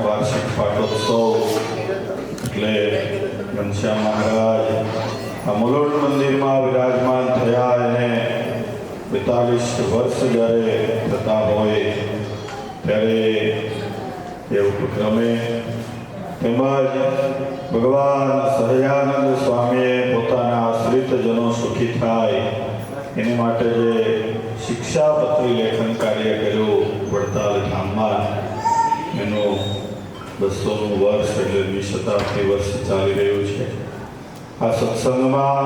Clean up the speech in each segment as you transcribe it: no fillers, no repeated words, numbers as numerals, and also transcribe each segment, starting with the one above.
વાર્ષિક પાટોત્સવ એટલે ઘનશ્યામ મહારાજ આ મુલોટ મંદિરમાં વિરાજમાન થયા અને 42 વર્ષ જ્યારે થતા હોય ત્યારે એ ઉપક્રમે તેમજ ભગવાન સહજાનંદ સ્વામીએ પોતાના આશ્રિતજનો સુખી થાય એની માટે જે શિક્ષાપત્રી લેખન કાર્ય કર્યું વડતાલ ધામમાં એનું 200નું વર્ષ એટલે 20 શતાબ્દી વર્ષ ચાલી રહ્યું છે. આ સત્સંગમાં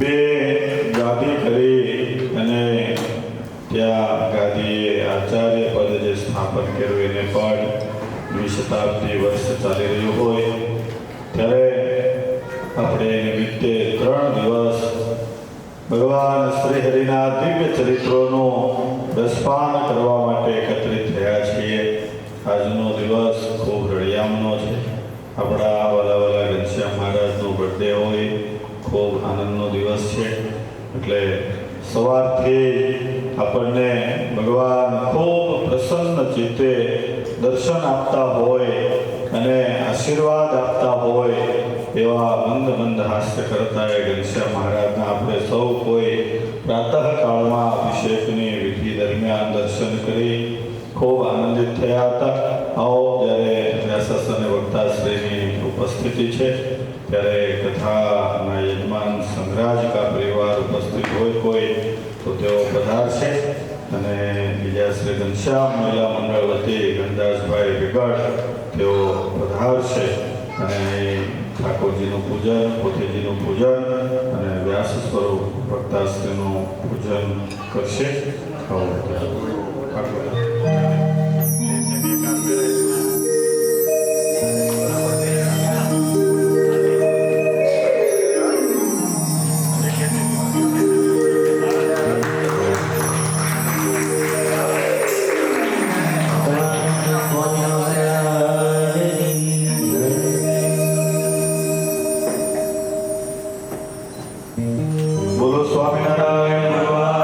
2 ગાદી કરી અને ત્યાં ગાદીએ આચાર્ય પદ જે સ્થાપન કર્યું એને પણ 20 શતાબ્દી વર્ષ ચાલી રહ્યું હોય ત્યારે આપણે નિમિત્તે 3 દિવસ ભગવાન શ્રી હરિના દિવ્ય ચરિત્રોનું રસપાન કરવા માટે એકત્રિત થયા છીએ. આજનો દિવસ ખૂબ રળિયામનો છે. આપણા વાલા ઘનશ્યામ મહારાજનો બર્થડે હોય, ખૂબ આનંદનો દિવસ છે. એટલે સવારથી આપણને ભગવાન ખૂબ પ્રસન્ન ચિત્તે દર્શન આપતા હોય અને આશીર્વાદ આપતા હોય એવા મંદ હાસ્ય કરતા એ ઘનશ્યામ મહારાજના આપણે સૌ કોઈ પ્રાતઃકાળમાં અભિષેકની વિધિ દરમિયાન દર્શન કરી ખૂબ આનંદિત થયા હતા. આવો જ્યારે વ્યાસસ અને વક્તાશ્રીની ઉપસ્થિતિ છે ત્યારે કથાના યજમાન સંઘરાજકા પરિવાર ઉપસ્થિત હોય કોઈ તો તેઓ પધારશે અને બીજા શ્રી ઘનશ્યામ મહિલા મંડળ વતી ગણદાસભાઈ વિગડ તેઓ પધારશે અને ઠાકોરજીનું પૂજન, પોથીજીનું પૂજન અને વ્યાસ સ્વરૂપ ભક્તાશ્રીનું પૂજન કરશે. બોલો સ્વામિનારાયણ ભગવાન.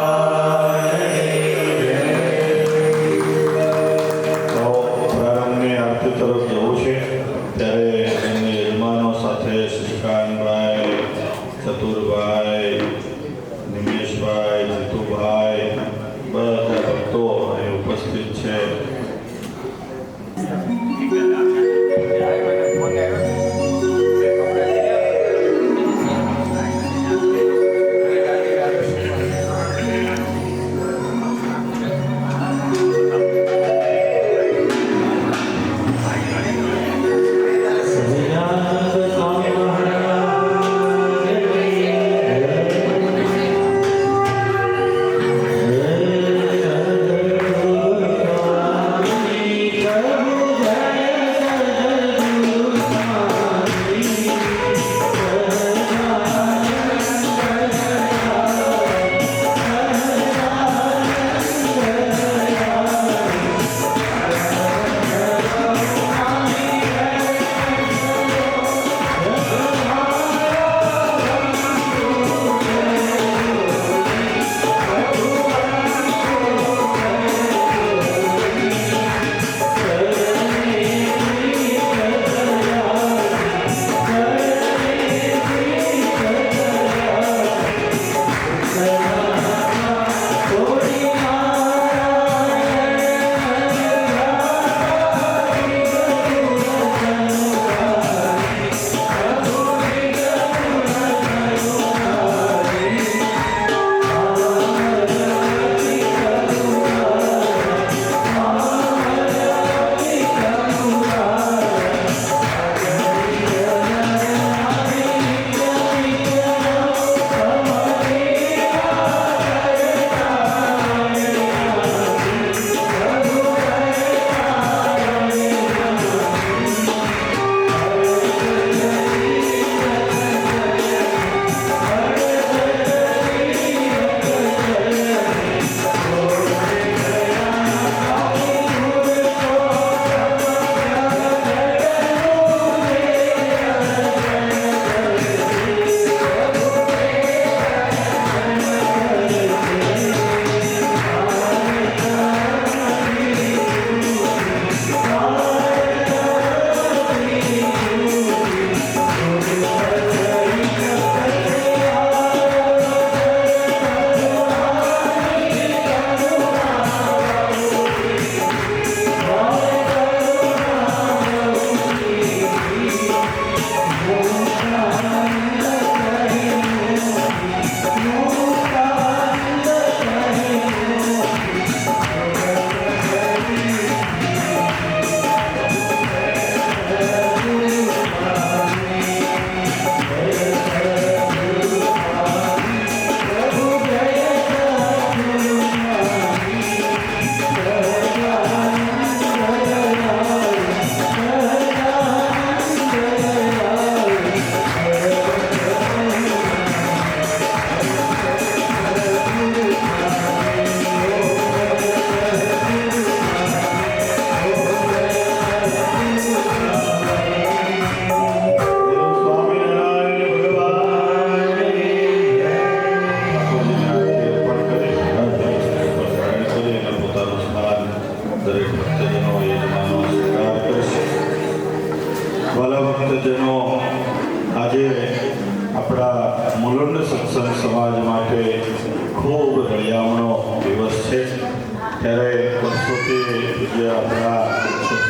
પૂજ્ય આપણા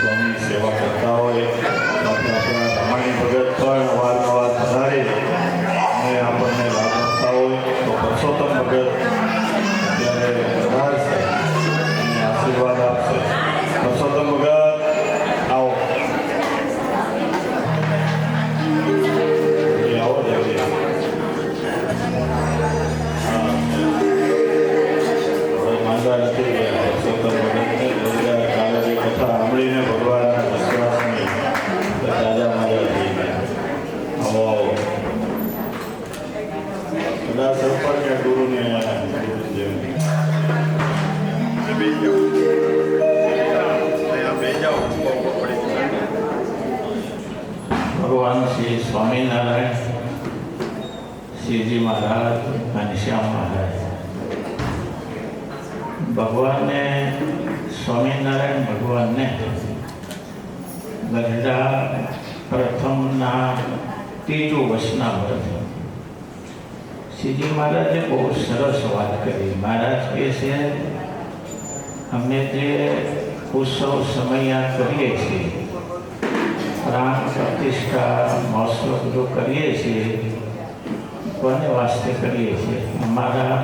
સ્વામી સેવા કરતા હોય આપણા રમણી ભગત પણ અવારનવાર પધારી અને આપણને લાભ આપતા હોય તો પરસોત્તમ ભગત અત્યારે પધારશે અને આશીર્વાદ આપશે. પરસોત્તમ ભગત આવો, આવો જલ્દી. માંદા નથી ગયા પરસોત્તમ ભગતને રોજગાર કાલે જે કથા સાંભળીને ભગવાનના વિશ્વાસની તાજા માજા થઈ ગયા. આવો આવો બધા સરપંચ કે ગુરુને ભગવાન શ્રી સ્વામિનારાયણ, શ્રીજી મહારાજ, ઘનશ્યામ મહારાજ. ભગવાનને સ્વામિનારાયણ ભગવાનને ગઢડા પ્રથમના ત્રીજું વચનામૃત શ્રીજી મહારાજે બહુ સરસ વાત કરી. મહારાજ કહે છે અમે જે ઉત્સવ સમય કરીએ છીએ, પ્રાણ પ્રતિષ્ઠા મહોત્સવ બધું કરીએ છીએ, કોને વાસ્તે કરીએ છીએ? અમારા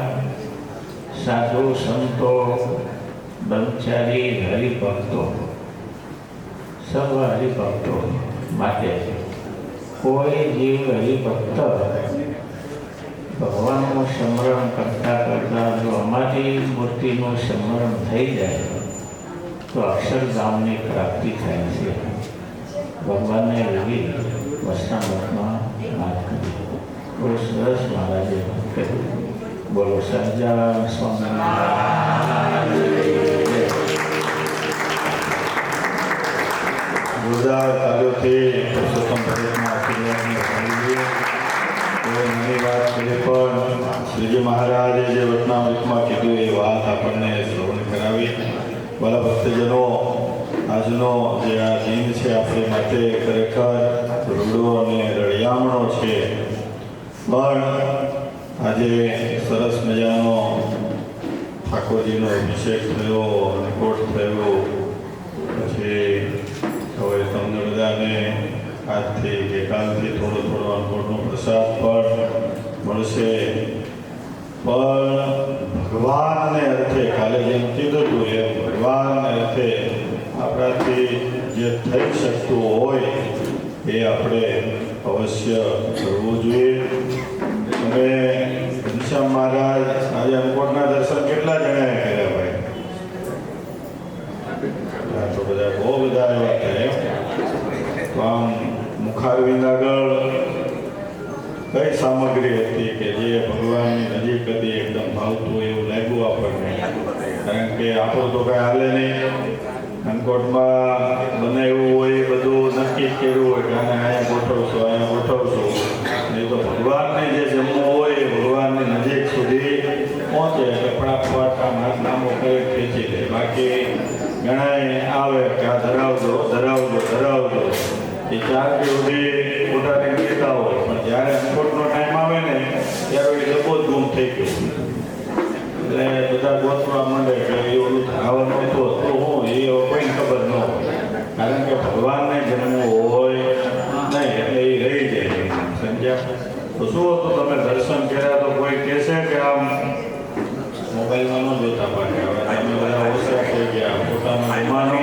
સાધુ સંતો, બ્રહ્મચારી, હરિભક્તો, સર્વ હરિભક્તો માટે. કોઈ જીવ હરિભક્ત ભગવાનનું સ્મરણ કરતાં કરતાં જો અમારી મૂર્તિનું સ્મરણ થઈ જાય તો અક્ષરધામની પ્રાપ્તિ થાય છે. ભગવાનને એવી વચનામૃતમાં વાત કરી. બહુ સરસ મહારાજે કહ્યું. બોલો સહજાનંદ સ્વામિનારાયણ. જોરદાર તાળીઓથી પરસોત્તમ ભગતના આશીર્વાદને મળીએ. એની વાત કરી પણ શ્રીજી મહારાજે જે વચનામૃતમાં કીધું એ વાત આપણને શ્રવણ કરાવી. ભલા ભક્તજનો, આજનો જે આ દિન છે આપણી માટે ખરેખર રૂડો અને રળિયામણો છે. પણ આજે સરસ મજાનો ઠાકોરજીનો અભિષેક થયો, અન્નકૂટ થયો. પછી હવે તમને બધાને આજથી કે કાલથી થોડો થોડો અન્નકૂટનો પ્રસાદ પણ મળશે. પણ ભગવાનને અર્થે કાલે જેમ કીધું હતું એમ ભગવાનને અર્થે આપણાથી જે થઈ શકતું હોય એ આપણે અવશ્ય કરવું જોઈએ. અને ઘનશ્યામ મહારાજ આજે અન્નકૂટના દર્શન કેટલા જણાએ કર્યા ભાઈ? તો બધા બહુ બધા એવા થયા. તો આમ મુખારવિંદ આગળ કઈ સામગ્રી હતી કે જે ભગવાનની નજીક હતી, એકદમ ભાવતું એવું લાગ્યું આપણને. કારણ કે આપણું તો કાંઈ હાલે નહીં. અન્નકૂટમાં બનાવ્યું હોય એ બધું નક્કી કર્યું હોય કે આને અહીંયા ગોઠવશું, અહીંયા ગોઠવશું. નહીં તો ભગવાનને જે જમવું હોય એ ભગવાનની નજીક સુધી પહોંચે એટલે ફટાફટ આમ હાથ લાંબો કરી ખેંચી લે. બાકી ઘણાય આવે કે આ ધરાવજો ધરાવજો ધરાવજો, એ 4 સુધી પોતાને કહેતા હોય. પણ જ્યારે અન્નકૂટનો ટાઈમ આવે ને ત્યારે એ ડબ્બો જ ગુમ થઈ ગયો. એટલે બધા ગોતવા માંડે કે એ ઓલું ધરાવવાનું હતું તો હું એ કોઈને ખબર ન હોય. કારણ કે ભગવાનને જન્મવું હોય નહીં એટલે એ રહી જાય. સમજ્યા? તો શું હતું, તમે દર્શન કર્યા તો કોઈ કહેશે કે આમ મોબાઈલમાં ન જોતા પાકે. હવે તમે બધા હોશિયાર થઈ ગયા, પોતાના વિમાનો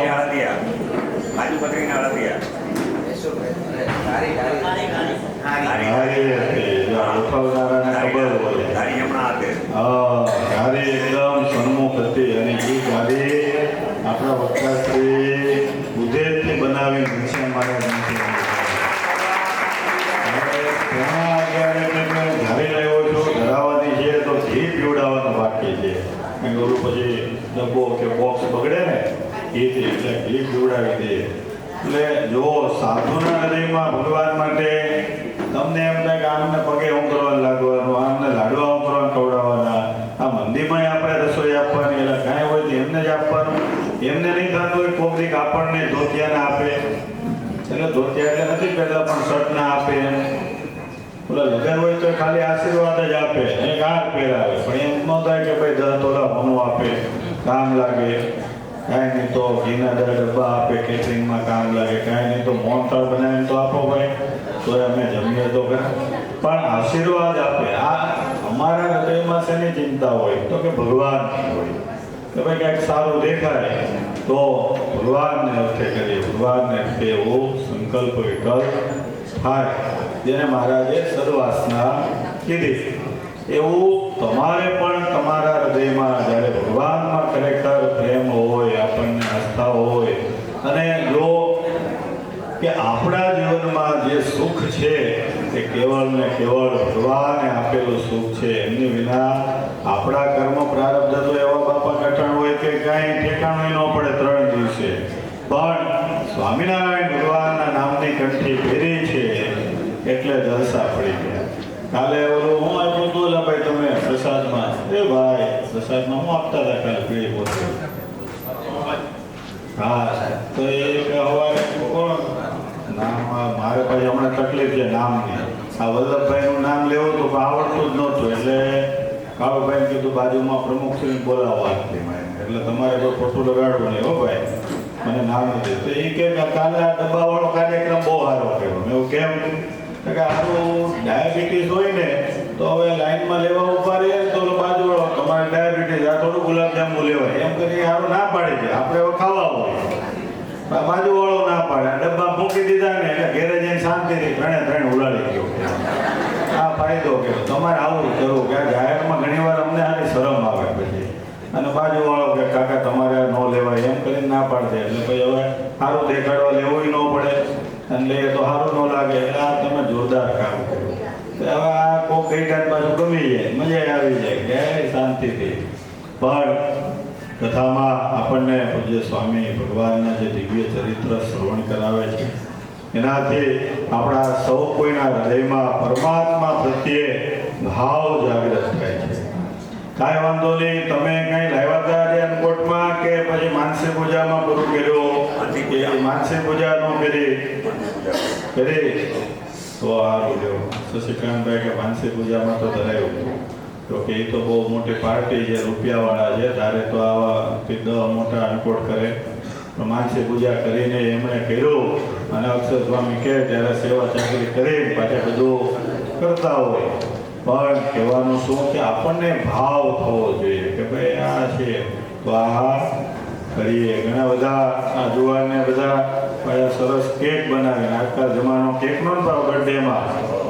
ગાડી એકદમ સન્મુખ હતી અને એ ગાડી આપણા વક્તાશ્રી ઉદયથી બનાવી ઘનશ્યામ મહારાજ ધારી રહ્યો છું ધરાવવાની છે તો ઘી પીવડાવવાનું બાકી છે. ઓલું પછી ડબ્બો કે બોક્સ બગડે ને ઘીથી એટલે ઘી પીવડાવી દે. એટલે જો સાધુના હૃદયમાં ભગવાન માટે તમને એમ થાય કે આમને પગે ઊંઘરવાનું લાગવાનું, આમને લાડવા ઊંઘરવાનું ખવડાવવાના, આ મંદિરમાં આપણે રસોઈ આપવાની, એટલે કાંઈ હોય તો એમને જ આપવાનું. એમને નહીં થતું હોય કોક દીક આપણને ધોતિયાના આપે. એટલે ધોતિયા એટલે નથી પહેલા પણ શર્ટ ના આપે. એમ ઓલા લગ્ન હોય તો ખાલી આશીર્વાદ જ આપે, એક હાર પહેરાવે. પણ એમ ન થાય કે ભાઈ 10 તોલા હોનું આપે, કામ લાગે. કાંઈ નહીં તો ઘીના ડબ્બા આપે, કેટરિંગમાં કામ લાગે, કાંઈ નહીં તો મોહનથાળ બનાવીને તો આપો ભાઈ, તો અમે જમીએ તો ખરા. પણ આશીર્વાદ આપે. આ અમારા હૃદયમાં શેની ચિંતા હોય? તો કે ભગવાનની હોય કે ભાઈ કંઈક સારું દેખાય તો ભગવાનને અર્થે કરીએ, ભગવાનને અર્થે એવો સંકલ્પ વિકલ્પ થાય જેને મહારાજે સદવાસના કીધી. એવું તમારે પણ તમારા હૃદયમાં જ્યારે ભગવાનમાં ખરેખર પ્રેમ હોય, આપણને આસ્થા હોય, અને જો કે આપણા જીવનમાં જે સુખ છે તે કેવળ ને કેવળ ભગવાને આપેલું સુખ છે. એમની વિના આપણા કર્મ પ્રારબ્ધ તો એવા બાપા કઠણ હોય કે કાંઈ ઠેકાણું ન પડે 3 દિવસે. પણ સ્વામિનારાયણ ભગવાનના નામની કંઠી ફેરી છે એટલે જલસા પડી ગયા. કાલે ઓલું હું આપ્યું હતું લા ભાઈ તમે પ્રસાદમાં, એ ભાઈ પ્રસાદમાં હું આપતા હતા કાલે પીળી બોતલ. હા તો એ હવારે કોણ નામ મારે પછી હમણાં તકલીફ છે નામની. આ વલ્લભભાઈનું નામ લેવું હતું પણ આવડતું જ નહોતું એટલે કાળુભાઈને કીધું બાજુમાં પ્રમુખશ્રીને બોલાવવા એટલે તમારે કોઈ ખોટું લગાડવું નહીં હો ભાઈ, મને નામ નથી. તો એ કે કાલે આ ડબ્બાવાળો કાર્યક્રમ બહુ સારો કર્યો. મેં એવું કેમ કે આનું ડાયાબિટીસ હોય ને તો હવે લાઈનમાં લેવા ઉભા રહીએ તો બાજુવાળો તમારે ડાયાબિટીસ આ થોડું ગુલાબજાંબુ લેવાય એમ કરી સારું ના પાડી દે. આપણે હવે ખાવા હોય બાજુવાળો ના પાડે, ડબ્બા મૂકી દીધા ને એટલે ઘેરે જઈને શાંતિથી 3 ઉલાડી ગયો. આ ફાયદો કે તમારે આવું કરવું કે જાહેરમાં ઘણી વાર અમને આની શરમ આવે પછી, અને બાજુવાળો કે કાકા તમારે ન લેવાય એમ કરીને ના પાડે એટલે પછી હવે સારું દેખાડવા લેવું ન પડે અને લઈએ તો સારું ન લાગે. એટલે આ તમે જોરદાર કામ કર્યું. હવે આ કોક ગઈટાન પાછું ગમી જાય, મજા આવી જાય કે શાંતિથી. પણ કથામાં આપણને પૂજ્ય સ્વામી ભગવાનના જે દિવ્ય ચરિત્ર શ્રવણ કરાવે છે એનાથી આપણા સૌ કોઈના હૃદયમાં પરમાત્મા પ્રત્યે ભાવ જાગૃત થાય છે. કાંઈ વાંધો નહીં, તમે કંઈ લાવ્યા હતા અનકોટમાં કે પછી માનસી પૂજામાં પૂરું કર્યું કે માનસી પૂજા ન કરી તો આ બોલ્યો શશિકાંતભાઈ કે માનસી પૂજામાં તો ધરાયું તો કે એ તો બહુ મોટી પાર્ટી છે, રૂપિયાવાળા છે, તારે તો આવા 10 મોટા અનકોટ કરે. માનસી પૂજા કરીને એમણે કર્યું અને અક્ષર સ્વામી કહે ત્યારે સેવા ચાકરી કરી પાછા બધું કરતા હોય. પણ કહેવાનું શું કે આપણને ભાવ થવો જોઈએ કે ભાઈ આ છે તો આ કરીએ. ઘણા બધા આ જુવાનને બધા સરસ કેક બનાવીને, આજકાલ જમાનો કેકનો જ ભાવ બર્થડેમાં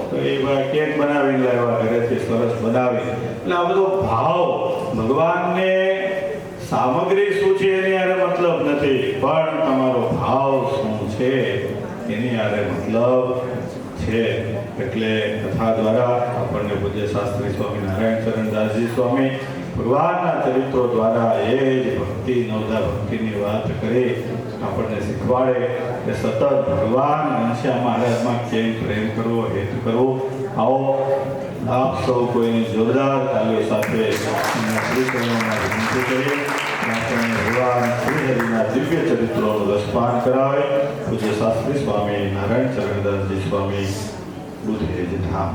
તો એ ભાઈ કેક બનાવીને લાવ્યા ઘરેથી સરસ બનાવી. એટલે આ બધો ભાવ ભગવાનને સામગ્રી શું છે એની આરે મતલબ નથી, પણ તમારો ભાવ શું છે એની આરે મતલબ છે. એટલે કથા દ્વારા આપણને પૂજ્ય શાસ્ત્રી સ્વામી નારાયણ ચરણદાસજી સ્વામી ભગવાનના ચરિત્રો દ્વારા એ જ ભક્તિ નવદા ભક્તિની વાત કરી આપણને શીખવાડે કે સતત ભગવાન ઘનશ્યામ મહારાજમાં કેમ પ્રેમ કરવો, હેત કરવો. આવો આપ સૌ કોઈની જોરદાર તાલીઓ સાથે શ્રી ચરણોમાં વિનંતી કરીએ આપણને ભગવાન શ્રી હરિના દિવ્ય ચરિત્રોનું રસપાન કરાવે. પૂજ્ય શાસ્ત્રી સ્વામી નારાયણ ચરણદાસજી સ્વામી બુધેજ ધામ.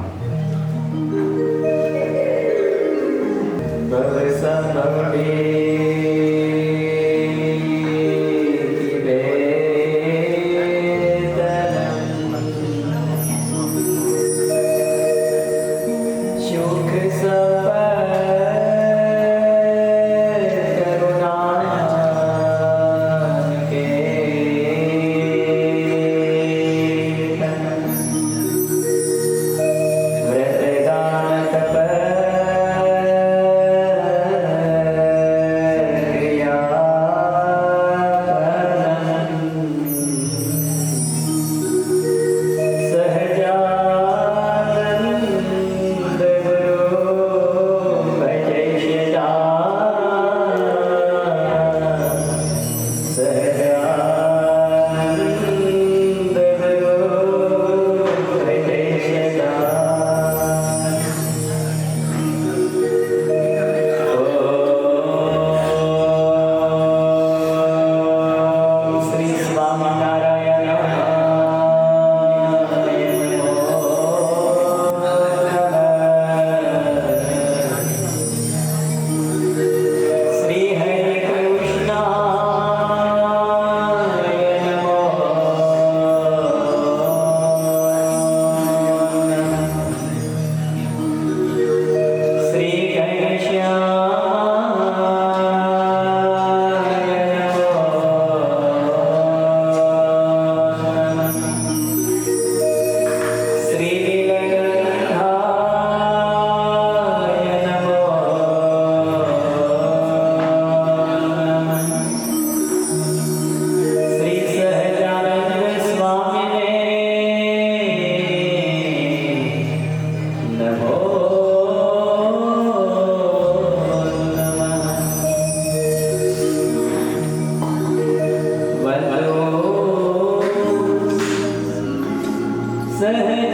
Thank you.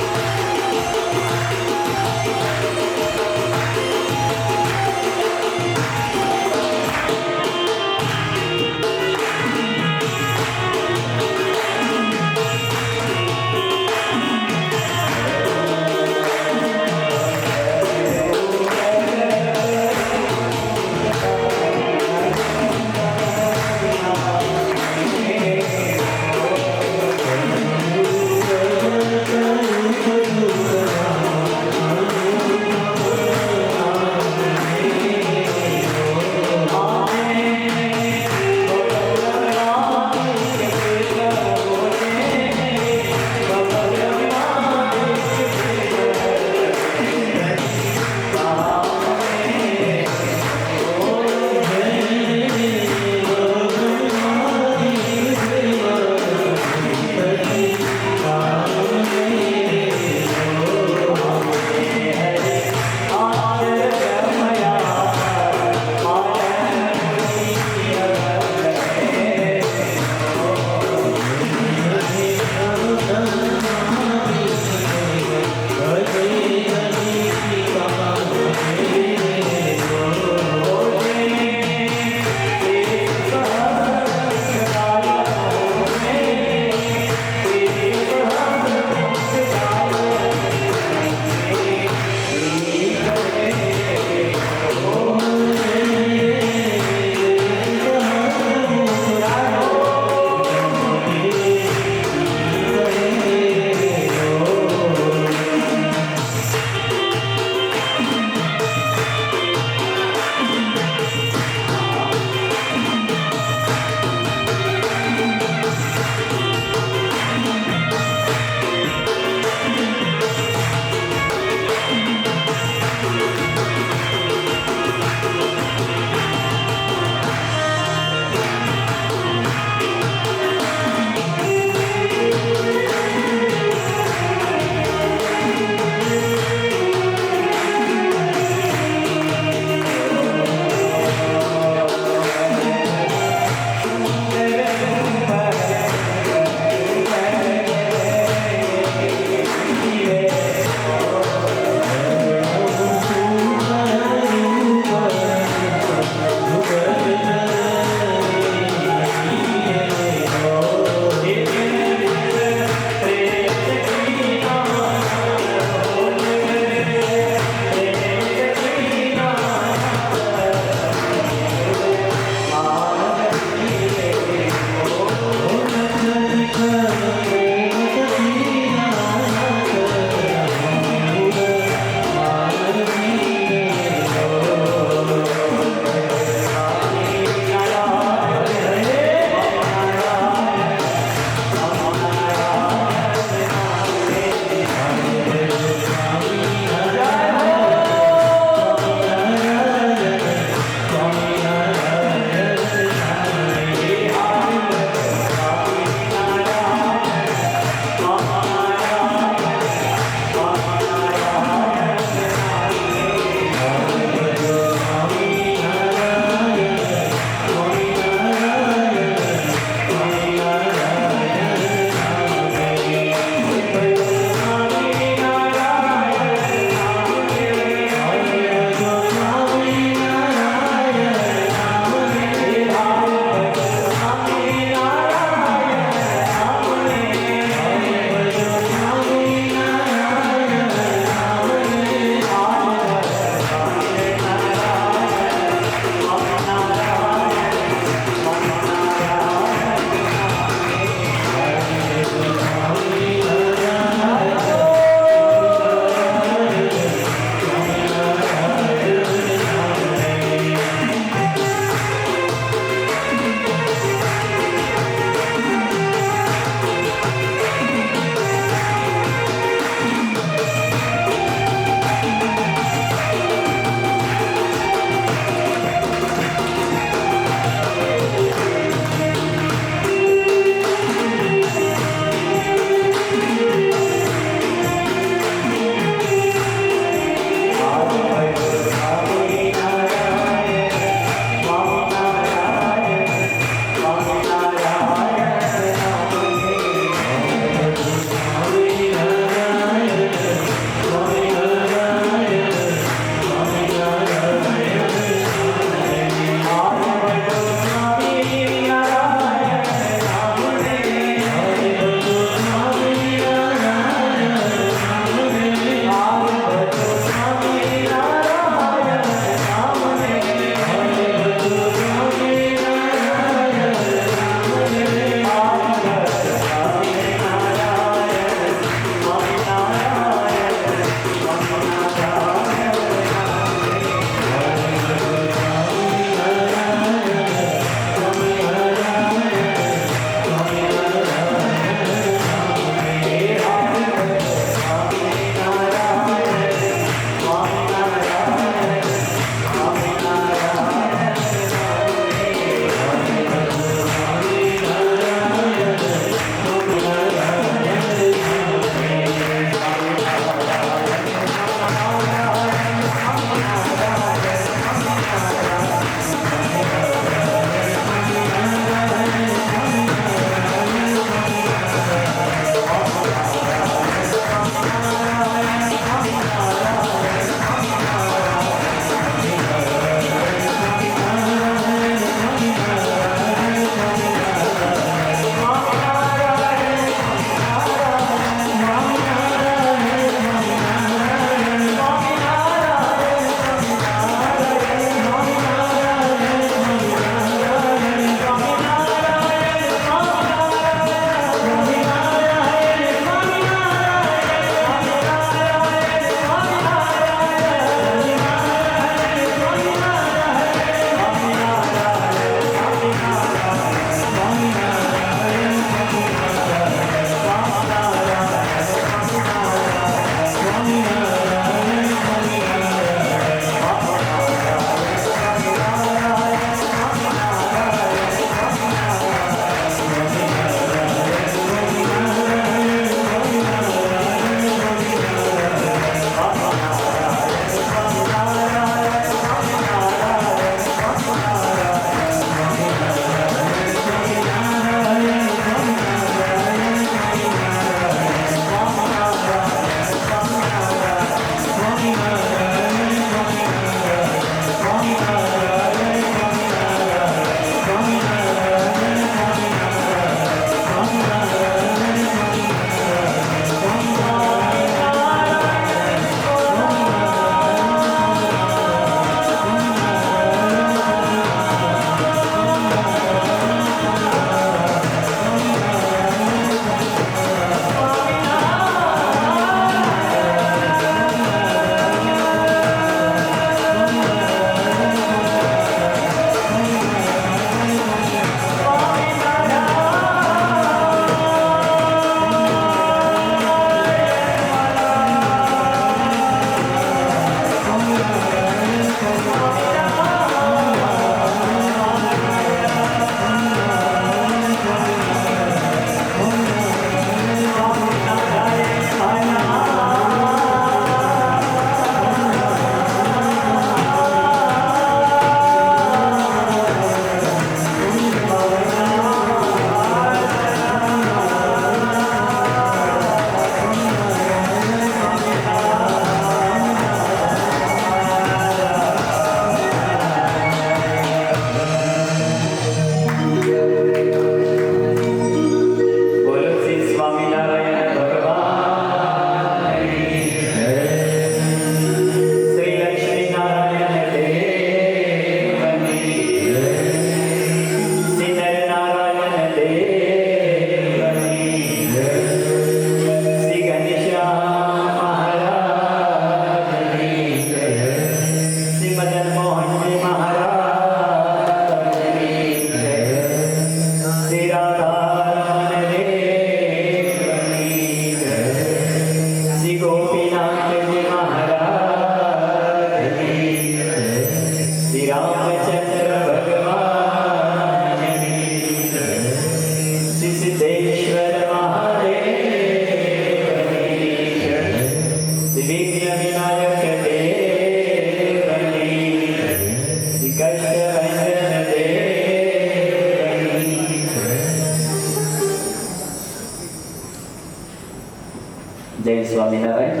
જય સ્વામિનારાયણ.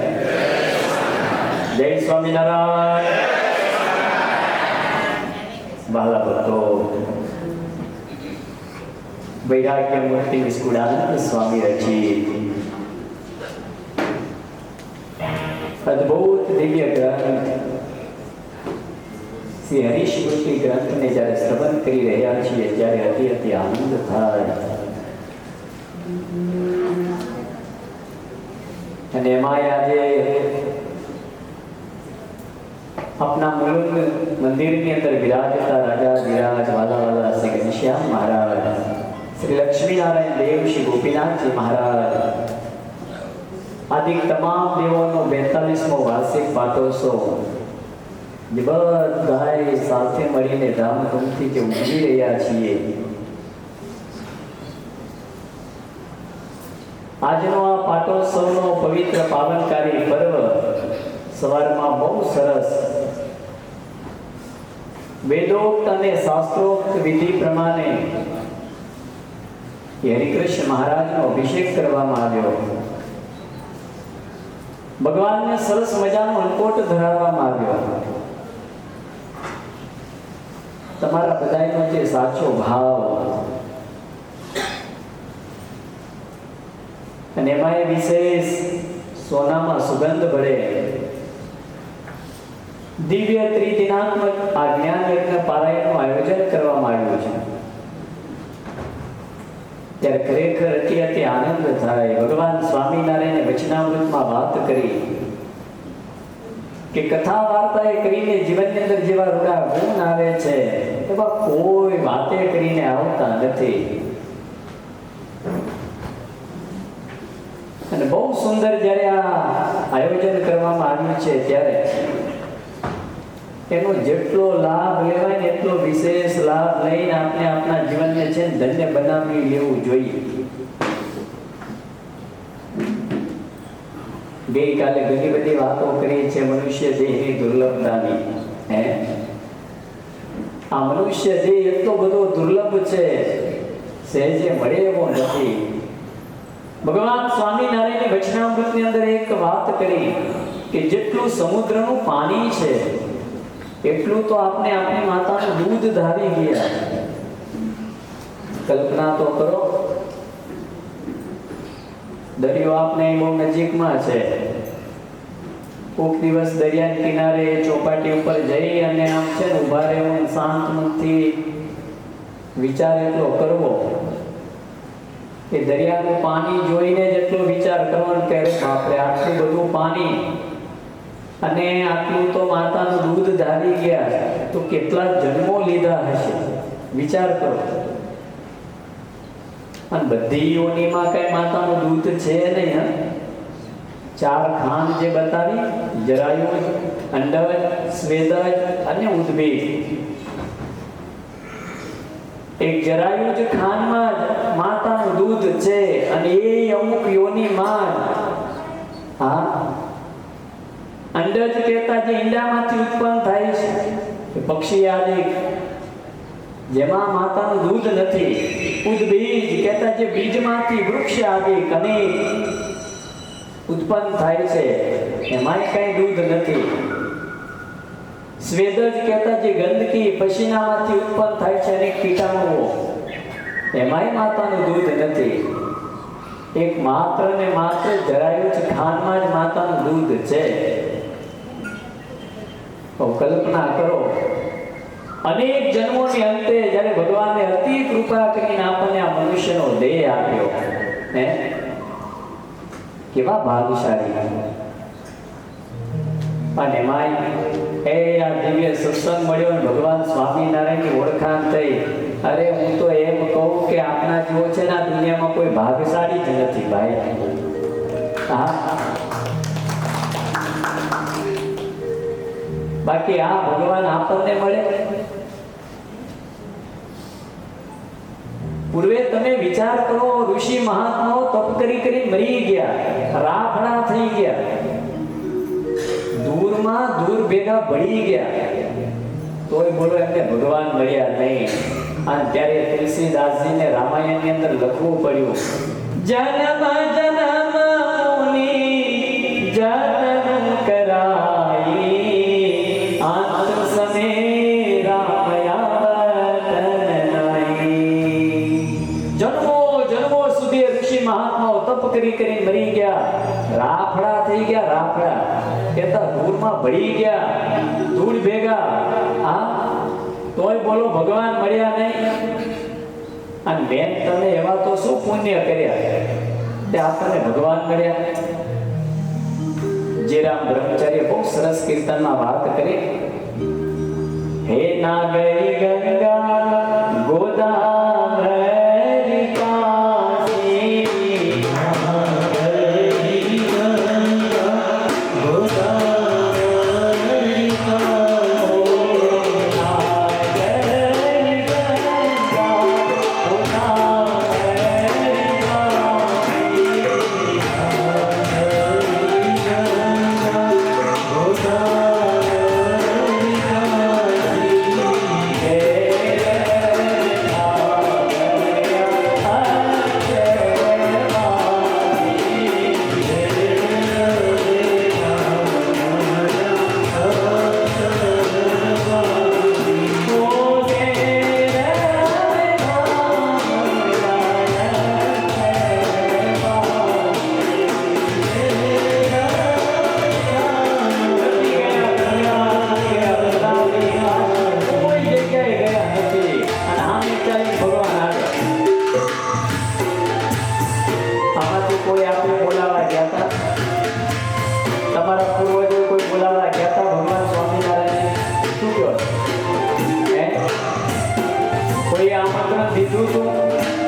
જય સ્વામિનારાયણ. વહાલા ભક્તો, વૈરાગ્ય મૂર્તિ વિસ્કુડાનંદ સ્વામી રચિત અદ્ભુત દિવ્ય ગ્રંથ શ્રી હરિસ્મૃતિ ગ્રંથને જ્યારે શ્રવણ કરી રહ્યા છીએ ત્યારે અતિ અતિ આનંદ થાય. અને એમાં આજે આપના મુલુંડ મંદિરની અંદર બિરાજતા રાજા વિરાજ વાલા શ્રી ઘનશ્યામ મહારાજ, શ્રી લક્ષ્મીનારાયણ દેવ, શ્રી ગોપીનાથજી મહારાજ આદિ તમામ દેવોનો 42મો વાર્ષિક પાટોત્સવ જે બધાએ સાથે મળીને ધામધૂમથી જે ઉજવી રહ્યા છીએ. આજનો આ પાટોત્સવનો પવિત્ર પાવનકારી પર્વ સવારમાં બહુ સરસ વેદોક્ત અને શાસ્ત્રોક્ત વિધિ પ્રમાણે હરિકૃષ્ણ મહારાજનો અભિષેક કરવામાં આવ્યો. ભગવાનને સરસ મજાનો અન્નકોટ ધરાવવામાં આવ્યો. તમારા બધાનો જે સાચો ભાવ અને એમાં એ વિશેષ સોનામાં સુગંધ ભળે દિવ્ય ત્રિદિનાત્મક આ જ્ઞાન યજ્ઞ પારાયણનું આયોજન કરવામાં આવ્યું છે. ત્યારે ખરેખર અતિ અતિ આનંદ થાય. ભગવાન સ્વામિનારાયણે વચનામૃતમાં વાત કરી કે કથા વાર્તાએ કરીને જીવનની અંદર જેવા રૂડા ગુણ આવે છે એવા કોઈ વાતે કરીને આવતા નથી. અને બહુ સુંદર જ્યારે આ આયોજન કરવામાં આવ્યું છે ત્યારે એનો જેટલો લાભ લેવાય ને એટલો વિશેષ લાભ લઈને આપણે આપણા જીવનને છે ધન્ય બનાવી લેવું જોઈએ. ગઈકાલે ઘણી બધી વાતો કરી છે મનુષ્ય દેહની દુર્લભતાની. આ મનુષ્ય દેહ એટલો બધો દુર્લભ છે, સહેજે મળે એવો નથી. ભગવાન સ્વામિનારાયણની વચનામૃતની અંદર એક વાત કરી કે જેટલું સમુદ્રનું પાણી છે એટલું તો આપણે આપણી માતાનું દૂધ ધારી ગયા. કલ્પના તો કરો, દરિયો આપણે બહુ નજીકમાં છે. કોઈક દિવસ દરિયાના કિનારે ચોપાટી ઉપર જઈ અને આમ છે ને ઉભા રહેવું, શાંત મનથી વિચાર એટલો કરવો કે દરિયાનું પાણી જોઈને જ એટલો વિચાર કરવાનો કે બાપરે આટલું બધું પાણી અને આટલું તો માતાનું દૂધ ધારી ગયા તો કેટલા જન્મો લીધા હશે. વિચાર કરો. અને બધી યોનિમાં કઈ માતાનું દૂધ છે નહીં. 4 ખાંડ જે બતાવી, જરાયુજ, અંડજ, સ્વેદજ અને ઉદ્ભીજ. એક જરાયુજ ખાંડમાં જ માતાનું દૂધ છે અને એ અમુક યોનિમાં અંડજ કહેતા જે ઈંડામાંથી ઉત્પન્ન થાય છે પક્ષી આદિ જેમાં માતાનું દૂધ નથી. ઉદ્ભીજ કહેતા જે બીજમાંથી વૃક્ષ આદિ અનેક ઉત્પન્ન થાય છે એમાંય કઈ દૂધ નથી. સ્વેદજ કહેતા જે ગંદકી પસીનામાંથી ઉત્પન્ન થાય છે અનેક કીટાણુઓ એમાંય માતાનું દૂધ નથી. એક માત્ર ને માત્ર જરાયુજ ખાંડમાં જ માતાનું દૂધ છે. કલ્પના કરો, અનેક જન્મોની અંતે જ્યારે ભગવાને અતિ કૃપા કરીને આપણને આ મનુષ્યનો દેહ આપ્યો, કેવા ભાગ્યશાળી. અને માય એ આ દિવ્ય સત્સંગ મળ્યો, ભગવાન સ્વામિનારાયણની ઓળખાણ થઈ. અરે હું તો એમ કહું કે આપણા જેવો છે ને આ દુનિયામાં કોઈ ભાગ્યશાળી જ નથી ભાઈ. બાકી આ ભગવાન આપણને મળે. પૂર્વે તમે વિચાર કરો, ઋષિ મહાત્માઓ તપ કરી કરી મરી ગયા, રાફડા થઈ ગયા, દૂરમાં દૂર ભેગા ભળી ગયા, તોય બોલો એમને ભગવાન મળ્યા નહીં. અને ત્યારે તુલસીદાસજીને રામાયણની અંદર લખવું પડ્યું, જન્મ જન્મ મુનિ કરી મરી ગયા, રાફડા થઈ ગયા, રાફડા કેતા ધૂળમાં ભળી ગયા, ધૂળ ભેગા. હા, તોય બોલો ભગવાન મળ્યા નહીં. અને બેન તમે એવા તો શું પુણ્ય કર્યા તે આપણને ભગવાન મળ્યા. જેરામ બ્રહ્મચાર્ય બહુ સરસ કીર્તનમાં વાત કરી. હે નાગરી ગંગા ગોદાવરી કાશી, નાગરી ગંગા ગોદાવરી કાશી, નાગરી ગંગા ગોદાવરી કાશી, નાગરી ગંગા ગોદાવરી કોઈ આપણે બોલાવા ગયા હતા, તમારા પૂર્વજો કોઈ બોલાવા ગયા હતા ભગવાન સ્વામિનારાયણ શું કહો? કોઈ આમંત્રણ દીધું હતું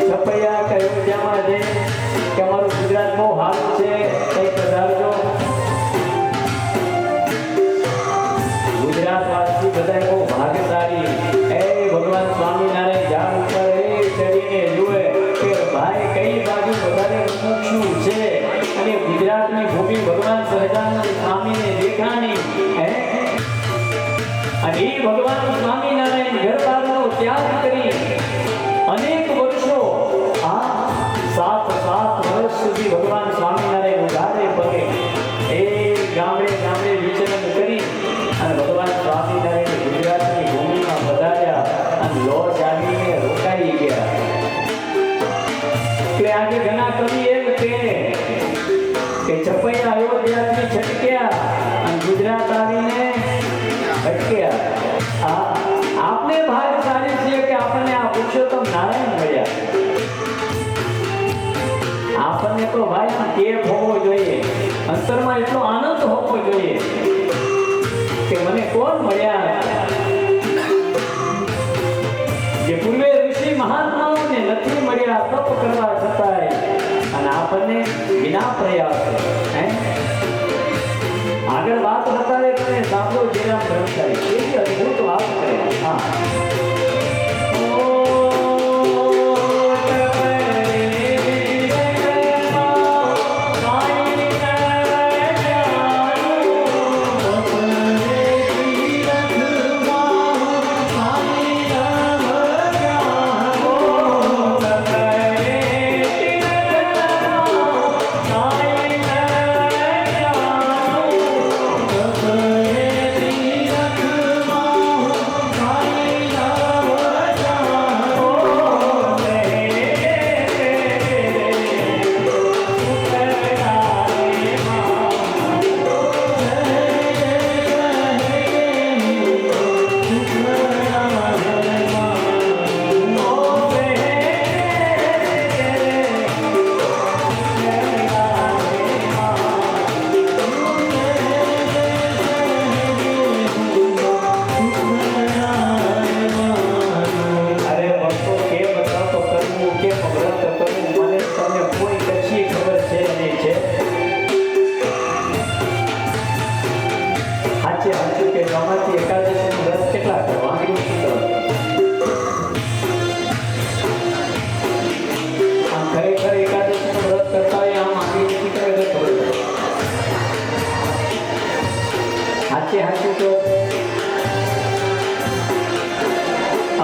છપૈયા કે અયોધ્યામાં જઈ કે અમારું ગુજરાત બહુ સારું છે, કંઈ પધારજો? ગુજરાત વાસી બધા બહુ ભાગ્યશાળી. એ ભગવાન સ્વામિનારાયણ ઝાડ ઉપર ચડીને જુએ કે ભાઈ કઈ બાજુ વધારે શું છે, અને ગુજરાતની ભૂમિ ભગવાન સહજાનંદ સ્વામીને દેખાણી. અને એ ભગવાન સ્વામિનારાયણ ઘરબારનો ત્યાગ કરી અનેક વર્ષો, આ 7 વર્ષ સુધી ભગવાન સ્વામિનારાયણ ઉઘાડે પગે એ ગામડે ગામડે વિચરણ કરી અને ભગવાન સ્વામિનારાયણ ગુજરાતની ભૂમિમાં પધાર્યા અને લોજ આવીને રોકાઈ ગયા. એટલે આજે ઘણા કવિ એમ કહે કે છપૈયા અયોધ્યાથી છટક્યા અને ગુજરાત આવીને અટક્યા. આપને ભાગ્યશાળી છીએ કે આપણને આ પુરુષોત્તમ નારાયણ મળ્યા. આપણને તો ભાઈ આમ ટેપ હોવો જોઈએ, અંતરમાં એટલો આનંદ હોવો જોઈએ કે મને કોણ મળ્યા. જે પૂર્વે ઋષિ મહાત્માઓને નથી મળ્યા તપ કરવા છતાંય, અને આપણને વિના પ્રયાસ. આગળ વાત બતાવે તમે સાંભળો જેરામ બ્રહ્મચારી કેવી અદભુત વાત કરે. હા,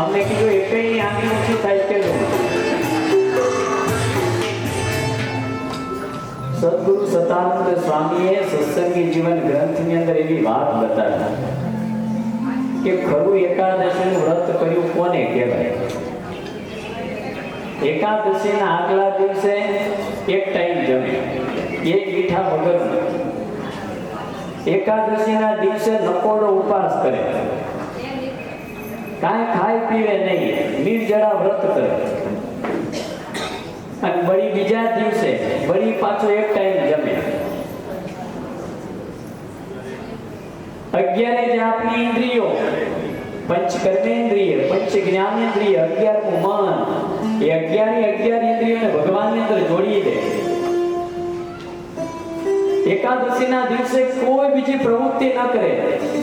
અમને કીધું એકઈ આંગળી ઊંચી થાય કે સદગુરુ સતાનંદ સ્વામીએ સત્સંગી જીવન ગ્રંથની અંદર એવી વાત બતાવી કે ખરું એકાદશીનું વ્રત કર્યું કોને કહેવાય. એકાદશીના આગલા દિવસે એક ટાઈમ જમે, એક મીઠા વગર. એકાદશીના દિવસે નકોડો ઉપવાસ કરે, કાંઈ ખાય પીવે નહીં, નિર્જળા વ્રત કરે. અને વળી બીજા દિવસે વળી પાછો એક ટાઈમ જમે. 11 જે આપણી ઇન્દ્રિયો, પંચ કર્મેન્દ્રિય, પંચ જ્ઞાનેન્દ્રિય, 11મું મન, એ 11 ઇન્દ્રિયોને ભગવાનની અંદર જોડી દે. એકાદશીના દિવસે કોઈ બીજી પ્રવૃત્તિ ન કરે,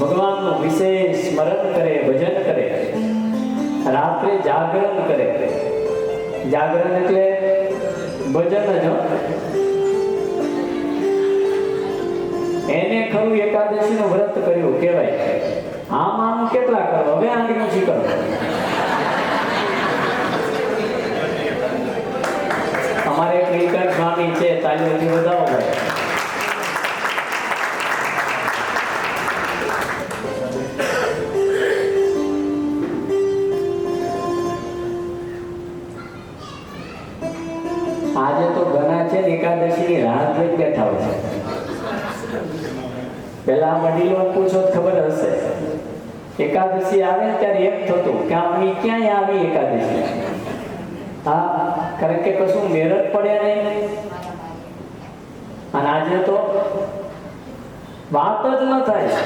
ભગવાનનું વિશેષ સ્મરણ કરે, ભજન કરે. રાત્રે જાગરણ કરે. જાગરણ એટલે ભજન જ. એને ખરું એકાદશીનું વ્રત કર્યું કહેવાય. આમ કેટલા કરો, હવે આંગળી છી કરો. અમારે એક નીલકંઠ સ્વામી છે, તાલીઓથી વધાવો ભાઈ. આજે તો ઘણા છે ને એકાદશીની રાહ જોઈ બેઠા હોય છે. પેલા વડીલો પૂછો ખબર હશે, એકાદશી આવે ને ત્યારે એમ થતું કે આપણી ક્યાંય આવી એકાદશી. હા, કારણ કે કશું મેળ જ પડે નહીં. અને આજે તો વાત જ ન થાય.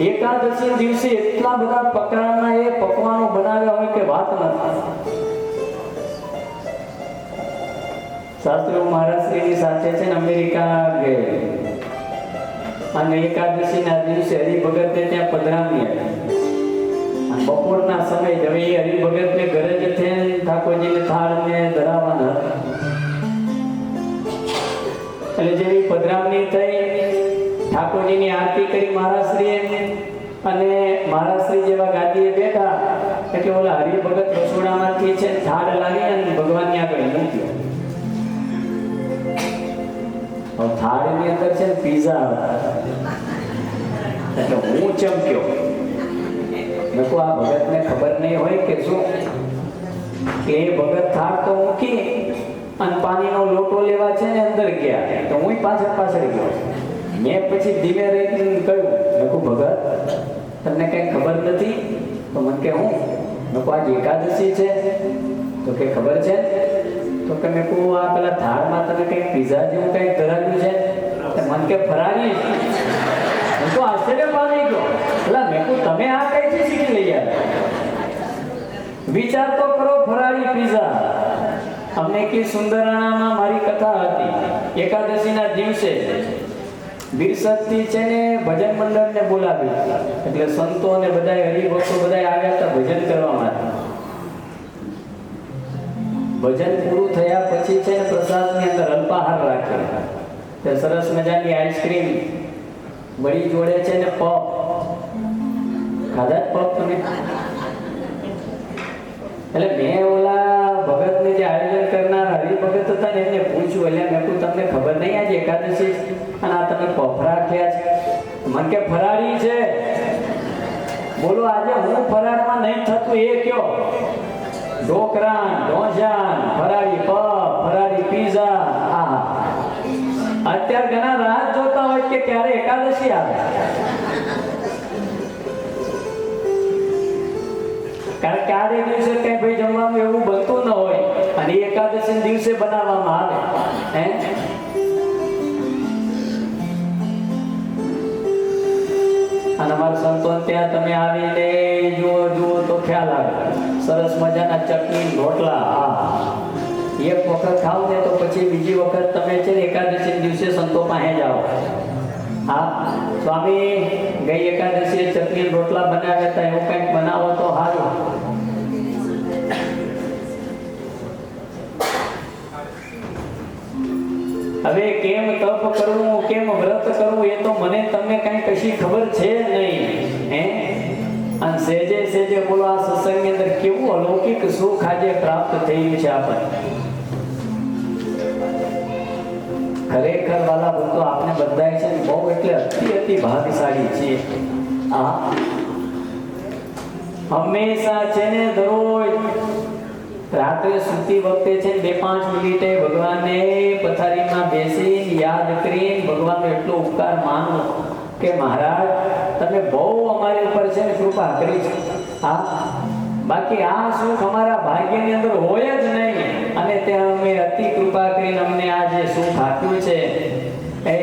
એકાદશી દિવસે એટલા બધા પ્રકારના એ પકવાનો બનાવ્યા હોય કે વાત ન થાય. શાસ્ત્રીઓ મહારાષ્ટ્રની સાથે છે ને અમેરિકા ગયે, અને એકાદશીના દિવસે હરિભગતને ત્યાં પધરામણી આવી. બપોરના સમય હવે એ હરિભગતને ઘરે જ થઈને ઠાકોરજીને થાળને ધરાવવાના. એટલે જેવી પધરામણી થઈ, ઠાકોરજીની આરતી કરી મહારાજશ્રીએ, અને મહારાજશ્રી જેવા ગાદીએ બેઠા એટલે ઓલા હરિભગત રસોડામાંથી છે થાળ લાવી અને ભગવાનની આગળ મૂક્યો. થાળની અંદર છે ને પીઝા હતા. એટલે હું ચમક્યો. મેં કહું આ ભગતને ખબર નહીં હોય કે શું, કે એ ભગત થાળ તો મૂકી અને પાણીનો લોટો લેવા છે ને અંદર ગયા, તો હું પાછળ ગયો. મેં પછી ધીમે રહીને કહ્યું, મેં કહું ભગત તમને કઈ ખબર નથી? તો મને કે હું? મેં કહું આજ એકાદશી છે. તો કે ખબર છે. તો કે મેં કહું આ પેલા થાળમાં તમે કઈ પીઝા જેવું કઈ ધરાવ્યું છે? તો મને કે ફરાળી. હું તો આશ્ચર્ય પામી ગયો. એટલે મેં કહું તમે આ કઈથી શીખી લઈ આવ્યા? વિચાર તો કરો, ફરાળી પીઝા. અમને કે સુંદરાણામાં મારી કથા હતી. એકાદશીના દિવસે બિરસદથી છે ને ભજન મંડળને બોલાવ્યું. એટલે સંતો અને બધા હરિભક્તો બધા આવ્યા હતા ભજન કરવા માટે. ભજન પૂરું થયા પછી છે ને પ્રસાદની અંદર અલ્પાહાર રાખ્યો. તે સરસ મજાની આઈસ્ક્રીમ, વળી જોડે છે ને પપ. ખાધા જ પપ તમે? એટલે મેં ઓલા ભગતને જે આયોજન કરનાર હરિભગત હતા ને એમને પૂછ્યું, એટલે મેં કહ્યું તમને ખબર નહીં આજે એકાદશી અને આ તમે પફ રાખ્યા છે? મને કે ફરાળી છે. બોલો આજે હું ફરાળમાં નહીં થતું એ કયો? ઢોકરા, ઢોંસા, ફરાળી પફ, ફરાળી પીઝા. આહા, અત્યારે ઘણા રાહ જોતા હોય કે ક્યારે એકાદશી આવે. કારણ કે આ દિવસે કઈ ભાઈ જમવાનું એવું બનતું ન હોય અને એકાદશી દિવસે બનાવવામાં આવે. અને અમારા સંતો ત્યાં તમે આવીને જુઓ તો ખ્યાલ આવે. સરસ મજાના ચટણી, રોટલા. એક વખત ખાવ ને તો પછી બીજી વખત તમે છે ને એકાદશી દિવસે સંતો પાસે જાઓ. હા સ્વામી ગઈ એકાદશી ચટણી રોટલા બનાવ્યા હતા, એવું કંઈક બનાવો તો સારું. હવે કેમ તપ કરવું, કેમ વ્રત કરવું, એ તો મને તમને કઈ કશી ખબર છે નહીં. અને સેજે સેજે બોલો આ સત્સંગની અંદર કેવું અલૌકિક સુખ આજે પ્રાપ્ત થયું છે આપણને. ખરેખર વાલા ભક્તો આપણે બધાય છે બહુ એટલે અતિ ભાગ્યશાળી છીએ. હંમેશા છે ને દરરોજ રાત્રે સૂતી વખતે છે 2-5 મિનિટે ભગવાનને પથારીમાં બેસીને યાદ કરીને ભગવાનનો એટલો ઉપકાર માનો કે મહારાજ તમે બહુ અમારી ઉપર છે ને કૃપા કરી છે. હા, બાકી આ સુખ અમારા ભાગ્યની અંદર હોય જ નહીં અને તે અમે અતિ કૃપા કરીને અમને આ જે સુખ આપ્યું છે એ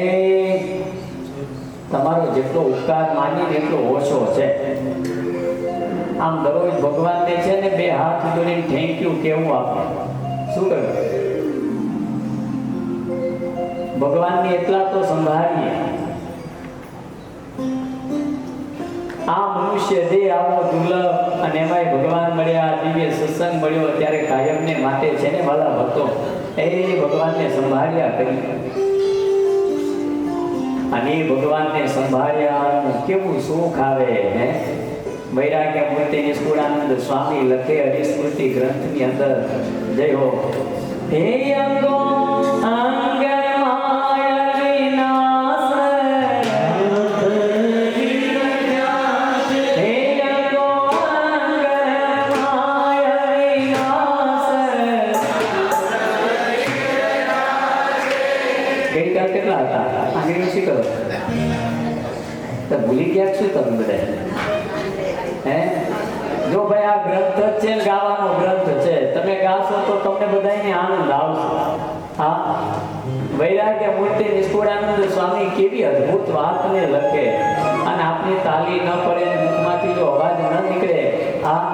તમારો જેટલો ઉપકાર માનીને એટલો ઓછો છે. આમ દરરોજ ભગવાનને છે ને 2 હાથ જોડીને થેન્ક યુ કેવું આપણે શું કરવું? ભગવાનને એટલા તો સંભાળીએ. આ મનુષ્ય દેહ આવો દુર્લભ અને એમાંય ભગવાન મળ્યા, દિવ્ય સત્સંગ મળ્યો ત્યારે કાયમને માટે છે ને વાલા ભક્તો એ ભગવાનને સંભાળ્યા કરી અને એ ભગવાનને સંભાળ્યા કેવું સુખ આવે. હે વૈરાગ્ય મૂર્તિ નિષ્કુળાનંદ સ્વામી લખે હરિસ્મૃતિ ગ્રંથની અંદર જય હો. હે અંગો અંગ માયા વિનાશ કેટલા હતા આંગળી શી કરો તો ભૂલી ગયા શું તમે બધા? હે જો ભાઈ આ ગ્રંથ જ છે ને ગાવાનો ગ્રંથ છે, તમે ગાશો તો તમને બધાને આનંદ આવશે. હા, વૈરાગ્ય મૂર્તિ નિષ્કુળાનંદ સ્વામી કેવી અદ્ભુત વાતને લખે અને આપની તાલી ન પડે મુખમાંથી જો અવાજ ન નીકળે હા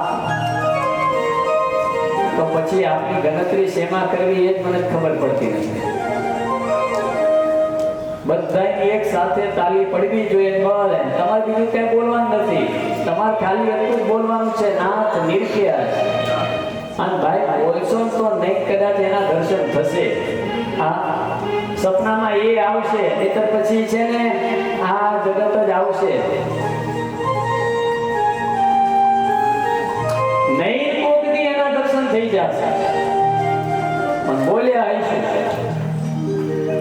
તો પછી આપની ગણતરી શેમાં કરવી એ જ મને ખબર પડતી નથી. બધાની એક સાથે તાલી પડવી જોઈએ. બોલે તમારે બીજું કઈ બોલવાનું નથી, તમારે ખાલી એટલું જ બોલવાનું છે નાથ નિર્ખ્યા. અને ભાઈ બોલશો તો નહીં કદાચ એના દર્શન થશે. હા, સપનામાં એ આવશે નહીતર પછી છે ને આ જગત જ આવશે. નહીં કોકની એના દર્શન થઈ જશે પણ બોલ્યા આવીશું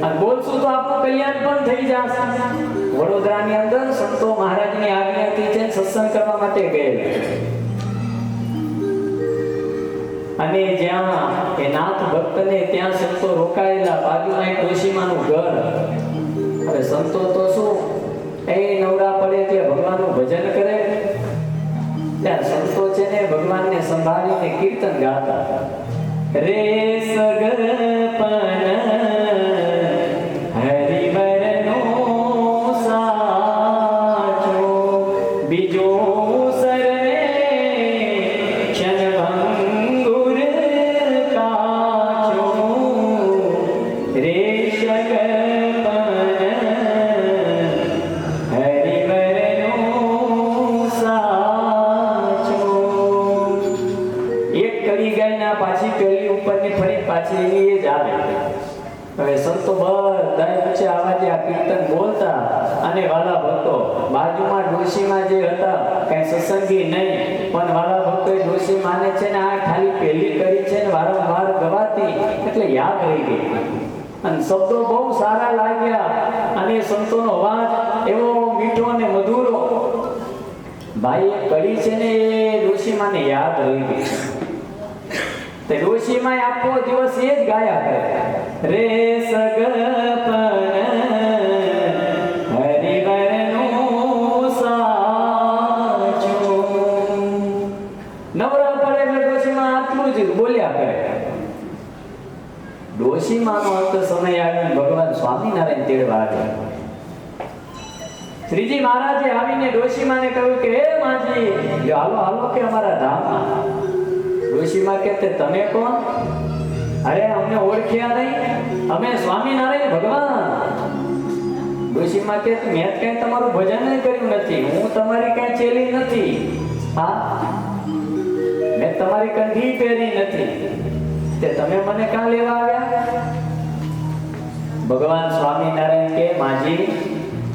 અને બોલશું તો આપણું કલ્યાણ પણ થઈ જશે. વડોદરાની અંદર સંતો મહારાજની આજ્ઞાથી છે સત્સંગ કરવા માટે ગયેલા અને જ્યાં એ નાથ ભક્તને ત્યાં સંતો રોકાયેલા, બાજુમાં એક ડોશીમાનું ઘર. હવે સંતો તો શું એ નવરા પડે એટલે ભગવાનનું ભજન કરે. ત્યાં સંતો છે ને ભગવાનને સંભાળીને કીર્તન ગાતા. રે સગપન હરિવરનો સાચો બીજો સરને ક્ષણભંગુર કાચો. રે સગપન હરિવરનો સાચો. એક કડી ગાયના પાછી પેલી ઉપરની ફરી પાછી એ જ આવે. હવે સંતો બધા ઊંચે આવાજે આ કીર્તન બોલતા અને વાલા ભક્તો બાજુમાં ડોશીમાં જે હતા કઈ સત્સંગી નહીં પણ વાલા ભક્તો એ ડોશી માને છે ને આ ખાલી પહેલી કરી છે ને વારંવાર ગવાતી એટલે યાદ રહી ગઈ અને શબ્દો બહુ સારા લાગ્યા અને સંતોનો અવાજ એવો મીઠો અને મધુરો. ભાઈ એ કડી છે ને એ ડોશી માને યાદ રહી ગઈ. તે ડોશીમાં આખો દિવસ એ જ ગાયા કરે. રે સગપન હરિવરનો સાચો. નવરા પડે એટલે ડોશીમાં આટલું જ બોલ્યા કરે. ડોશીમાનો અંત સમય આવીને ભગવાન સ્વામિનારાયણ તેડવા આવ્યા. શ્રીજી મહારાજે આવીને ડોશીમાને કહ્યું કે હે માજી હાલો હાલો કે અમારા ધામમાં. ડોશીમાં કહેતે તમે કોણ? અરે અમને ઓળખ્યા નહીં, અમે સ્વામિનારાયણ ભગવાન. ડોશીમાં કે મેં કઈ તમારું ભજન કર્યું નથી, હું તમારી કઈ ચેલી નથી. હા, મેં તમારી કંઠી પહેરી નથી, તે તમે મને કાં લેવા આવ્યા? ભગવાન સ્વામિનારાયણ કે માજી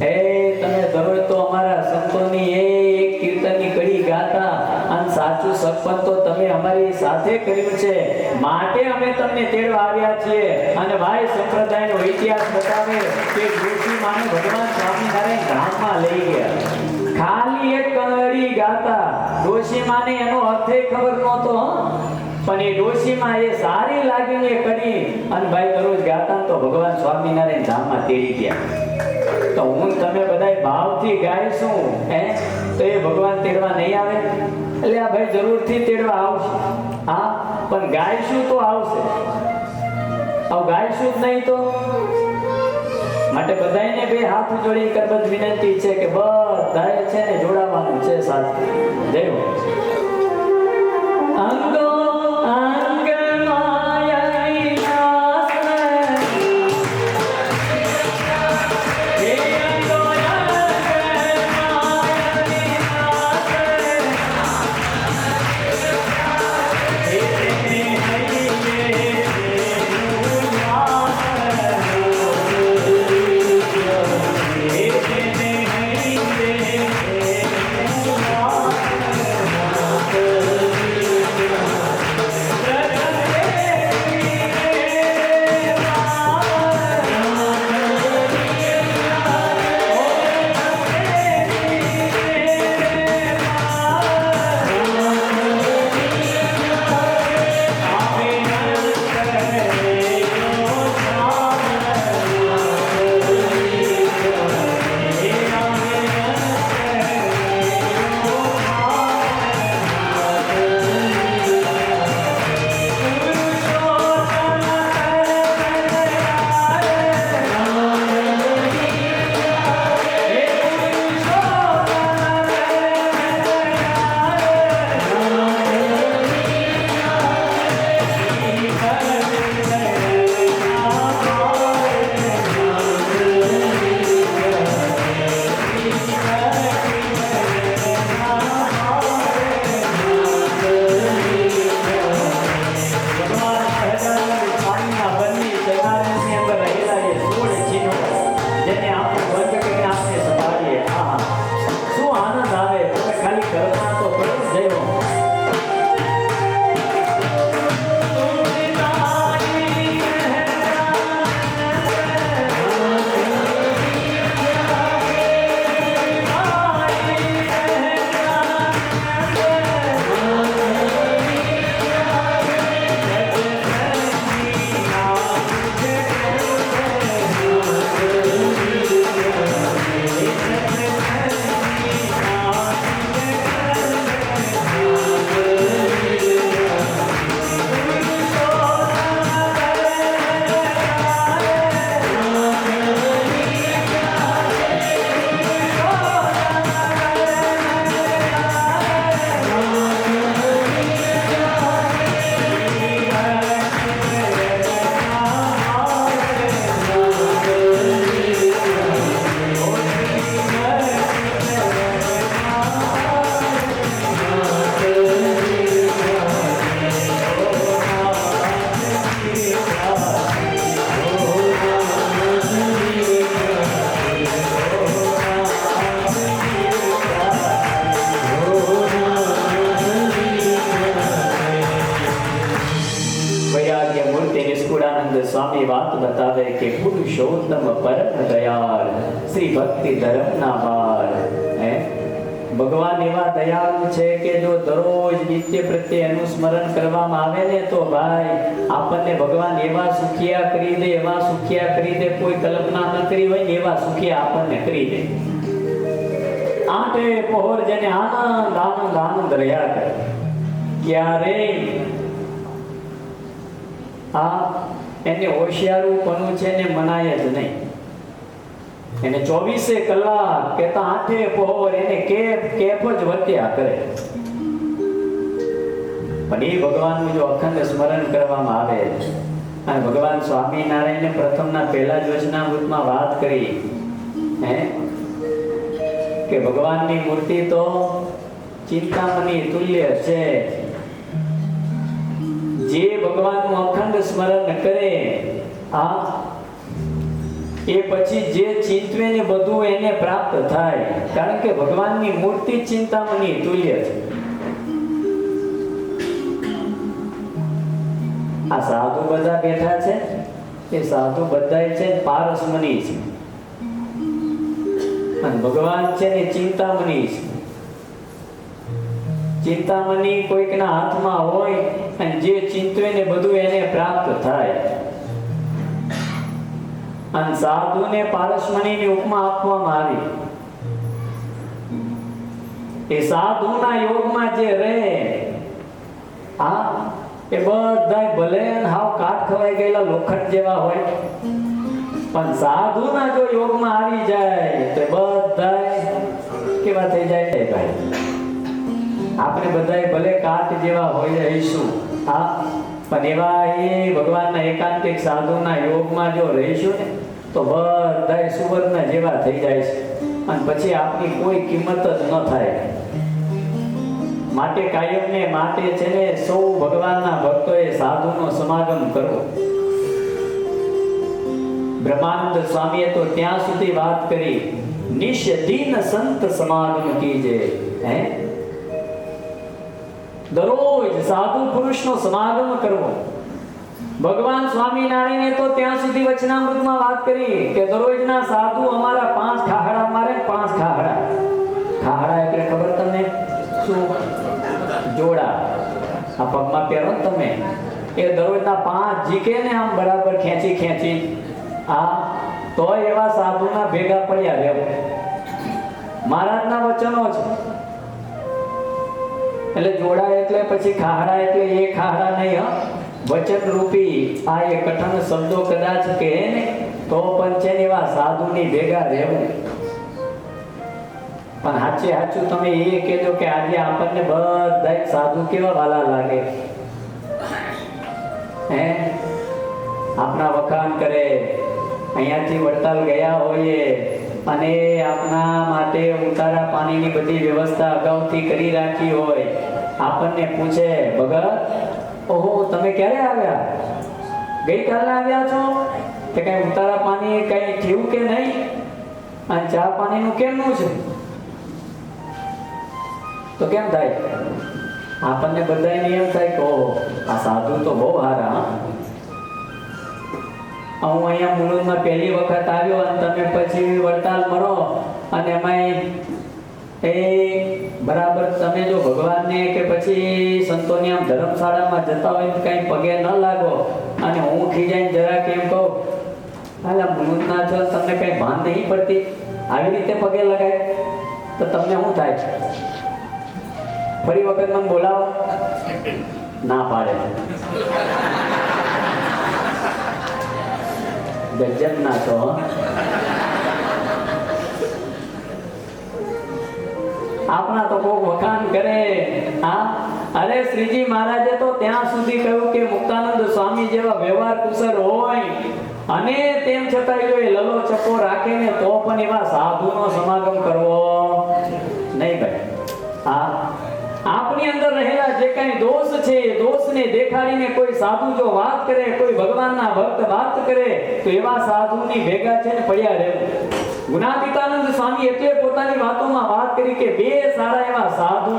એ તમે દરરોજ તો અમારા સંતોની એક કીર્તનની કડી ગાતા અને સાચું સત્પન તો તમે અમારી સાથે કર્યું છે માટે અમે તમને તેડવા આવ્યા છીએ. અને ભાઈ સંપ્રદાયનો ઇતિહાસ બતાવે કે ડોશી માને ભગવાન સ્વામિનારાયણ ધામમાં લઈ ગયા. ખાલી એક કડી ગાતા ડોશી માને એનો અર્થ ખબર નહોતો. પણ એ ડોશીમાં એ સારી લાગીને કરી અને ભાઈ દરરોજ ગાતા તો ભગવાન સ્વામિનારાયણ ધામમાં તેડી ગયા. તો હું તમે બધા ભાવથી ગાઈશું હે તો એ ભગવાન તેડવા નહીં આવે? એટલે આ ભાઈ જરૂરથી તેડવા આવશે. હા, પણ ગાઈશું તો આવશે. આવ ગાઈશું જ નહીં તો માટે બધાને બે હાથ જોડી કરબત વિનંતી છે કે બધાએ છે ને જોડાવાનું છે સાથે. જય હો. અંગો અંગ માયાઈ નાસને હે અંગો અંગ માયાઈ નાસને હે તેને હૈયે સ્વામી વાત બતાવે કે પુરુષોત્તમ પરમ દયાળ શ્રી ભક્તિ ધર્મના બાળ. હે ભગવાન એવા દયાળુ છે કે જો દરરોજ નિત્ય પ્રત્યે એનું સ્મરણ કરવામાં આવે ને તો ભાઈ આપણને ભગવાન એવા સુખિયા કરી દે, એવા સુખિયા કરી દે, કોઈ કલ્પના ન કરી હોય ને એવા સુખિયા આપણને કરી દે. આઠે પહોર જેને આનંદ આનંદ આનંદ રહ્યા કરે ક્યારે આ એને હોશિયારું છે ને મનાય જ નહીં. એને 24 કલાક કેતા આઠે પહોર એને કેફ જ વર્ત્યા કરે. પણ એ ભગવાનનું જો અખંડ સ્મરણ કરવામાં આવે અને ભગવાન સ્વામિનારાયણને પ્રથમના પહેલા જ વચનામૃતમાં વાત કરી હે કે ભગવાનની મૂર્તિ તો ચિંતામણી તુલ્ય છે. જે ભગવાનનું અખંડ સ્મરણ કરે એ પછી જે ચિંતવે ને બધું એને પ્રાપ્ત થાય, કારણ કે ભગવાનની મૂર્તિ ચિંતામણી તુલ્ય છે. આ સાધુ બધા બેઠા છે એ સાધુ બધા છે પારસમણી છે અને ભગવાન છે ને ચિંતામણી છે. ચિંતામણી કોઈકના હાથમાં હોય અને જે ચિંતવે ને બધું એને પ્રાપ્ત થાય. અને સાધુને પારસમણીની ઉપમા આપવામાં આવી. એ સાધુના યોગમાં જે રહે, એ બધા ભલે હાવ કાટ ખવાઈ ગયેલા લોખંડ જેવા હોય, પણ સાધુના જો યોગમાં આવી જાય તો બધા કેવા થઈ જાય ભાઈ. આપણે બધા ભલે કાટ જેવા હોય રહીશું, પણ એવા એ ભગવાનના એકાંતિક સાધુના યોગમાં જો રહીશું ને તો બધા સુવર્ણ જેવા થઈ જાય છે. અને પછી આપની કોઈ કિંમત જ ન થાય. માટે કાયમને માટે છે ને સૌ ભગવાનના ભક્તોએ સાધુનો સમાગમ કરવો. બ્રહ્માનંદ સ્વામીએ તો ત્યાં સુધી વાત કરી, નિશ્ય દીન સંત સમાગમ કીજે. દરરોજ સાધુ પુરુષનો સમાગમ કરવો. ભગવાન સ્વામિનારાયણે તો ત્યાં સુધી વચનામૃતમાં વાત કરી કે દરરોજના સાધુ અમારા 5 ખાહડા મારે. 5 ખાહડા. ખાહડા એટલે ખબર તમને શું? જોડા આ પગમાં પહેરો ને તમે, એ દરરોજના 5 જીકે ને આમ બરાબર ખેંચી તો એવા સાધુના ભેગા પડ્યા રહેવું. મહારાજના વચનો છે. એટલે જોડા એટલે પછી ખાહડા એટલે એ ખાહડા નહીં, વચન રૂપી આ એ કઠણ શબ્દો કદાચ કહે ને તો પણ છે ને એવા સાધુની ભેગા રહેવું. પણ સાચું તમે એ કહેજો કે આજે આપણને બધા સાધુ કેવા વાલા લાગે. આપણા વખાણ કરે, અહીંયાથી વડતાલ ગયા હોઈએ અને આપના માટે ઉતારા પાણીની બધી વ્યવસ્થા અગાઉથી કરી રાખી હોય, આપણને પૂછે, ભગત ઓહો તમે ક્યારે આવ્યા? ગઈકાલે આવ્યા છો? કે કઈ ઉતારા પાણી કઈ થયું કે નહીં? અને ચા પાણીનું કેમનું છે? તો કેમ થાય? આપણને બધાને એમ થાય કે ઓહો આ સાધુ તો બહુ સારા. હું અહીંયા મુલુંડમાં પહેલી વખત આવ્યો અને તમે પછી વડતાલ મરો અને એમાં એ બરાબર તમે જો ભગવાનને કે પછી સંતોની આમ ધર્મશાળામાં જતા હોય તો કઈ પગે ન લાગો અને હું ખીજાઈને જરા કેમ કહું, હાલા મુલુંડના છો તમને કઈ ભાન નહીં પડતી, આવી રીતે પગે લગાય તો તમને શું થાય? ફરી વખત મને બોલાવો, ના પાડે. ગજબ ના છો. આપણા તો કોઈ વખાણ કરે. અરે શ્રીજી મહારાજે તો ત્યાં સુધી કહ્યું કે મુક્તાનંદ સ્વામી જેવા વ્યવહાર કુશળ હોય અને તેમ છતાં જો એ લલો ચપ્પો રાખે ને તો પણ એવા સાધુનો સમાગમ કરવો નહીં ભાઈ. આપની અંદર રહેલા જે કઈ દોષ છે એ દોષને દેખાડીને કોઈ સાધુ જો વાત કરે, કોઈ ભગવાનના ભક્ત વાત કરે તો એવા સાધુની ભેગા છે ને પડ્યા રહેવું. ગુણાતીતાનંદ સ્વામી એટલે પોતાની વાતોમાં વાત કરી કે 2 સારા એવા સાધુ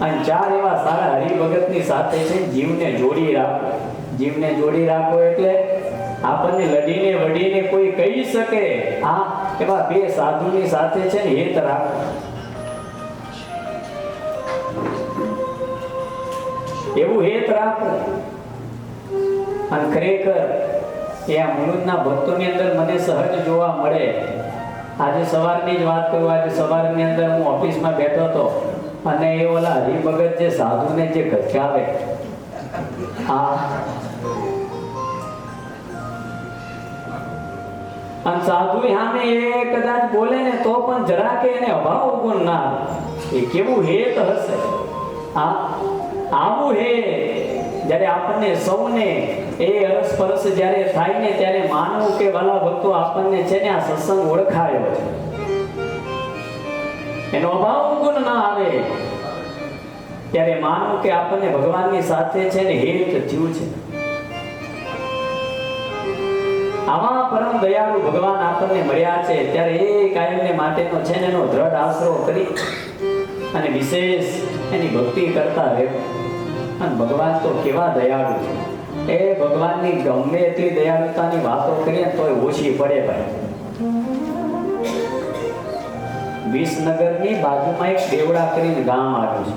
અને 4 એવા સારા હરિભગતની સાથે છે જીવને જોડી રાખો. જીવને જોડી રાખો એટલે આપણને લડીને વડીને કોઈ કહી શકે, એવા 2 સાધુની સાથે છે ને હેત રાખો. એવું હેત રાખો. અને ખરેખર એ આ મુલુંડના ભક્તોની અંદર મને સહજ જોવા મળે. આજે સવારની જ વાત કરું. આજે સવારની અંદર હું ઓફિસમાં બેઠો હતો અને એ ઓલા હરિભગત જે સાધુને જે ઘસકાવે, અને સાધુ સામે એ કદાચ બોલે ને તો પણ જરા કે એને અભાવ ગુણ ના આવે. એ કેવું હેત હશે. આવું હે જ્યારે આપણને સૌને એ અરસપરસ જ્યારે થાય ને ત્યારે માનવું કે વાલા ભક્તો આપણને છે ને આ સત્સંગ ઓળખાયો છે, એનો અભાવ ગુણ ના આવે ત્યારે માનવું કે આપણને ભગવાનની સાથે છે ને હેત થયું છે. આવા પરમ દયાળુ ભગવાન આપણને મળ્યા છે ત્યારે એ કાયમને માટેનો છે ને એનો દ્રઢ આશરો કરી અને વિશેષ એની ભક્તિ કરતા રહેવું. અને ભગવાન તો કેવા દયાળુ છે. એ ભગવાનની ગમે એટલી દયાળુતાની વાતો કરીએ તોય ઓછી પડે ભાઈ. વિસનગરની બાજુમાં એક દેવડા કરીને ગામ આવ્યું છે.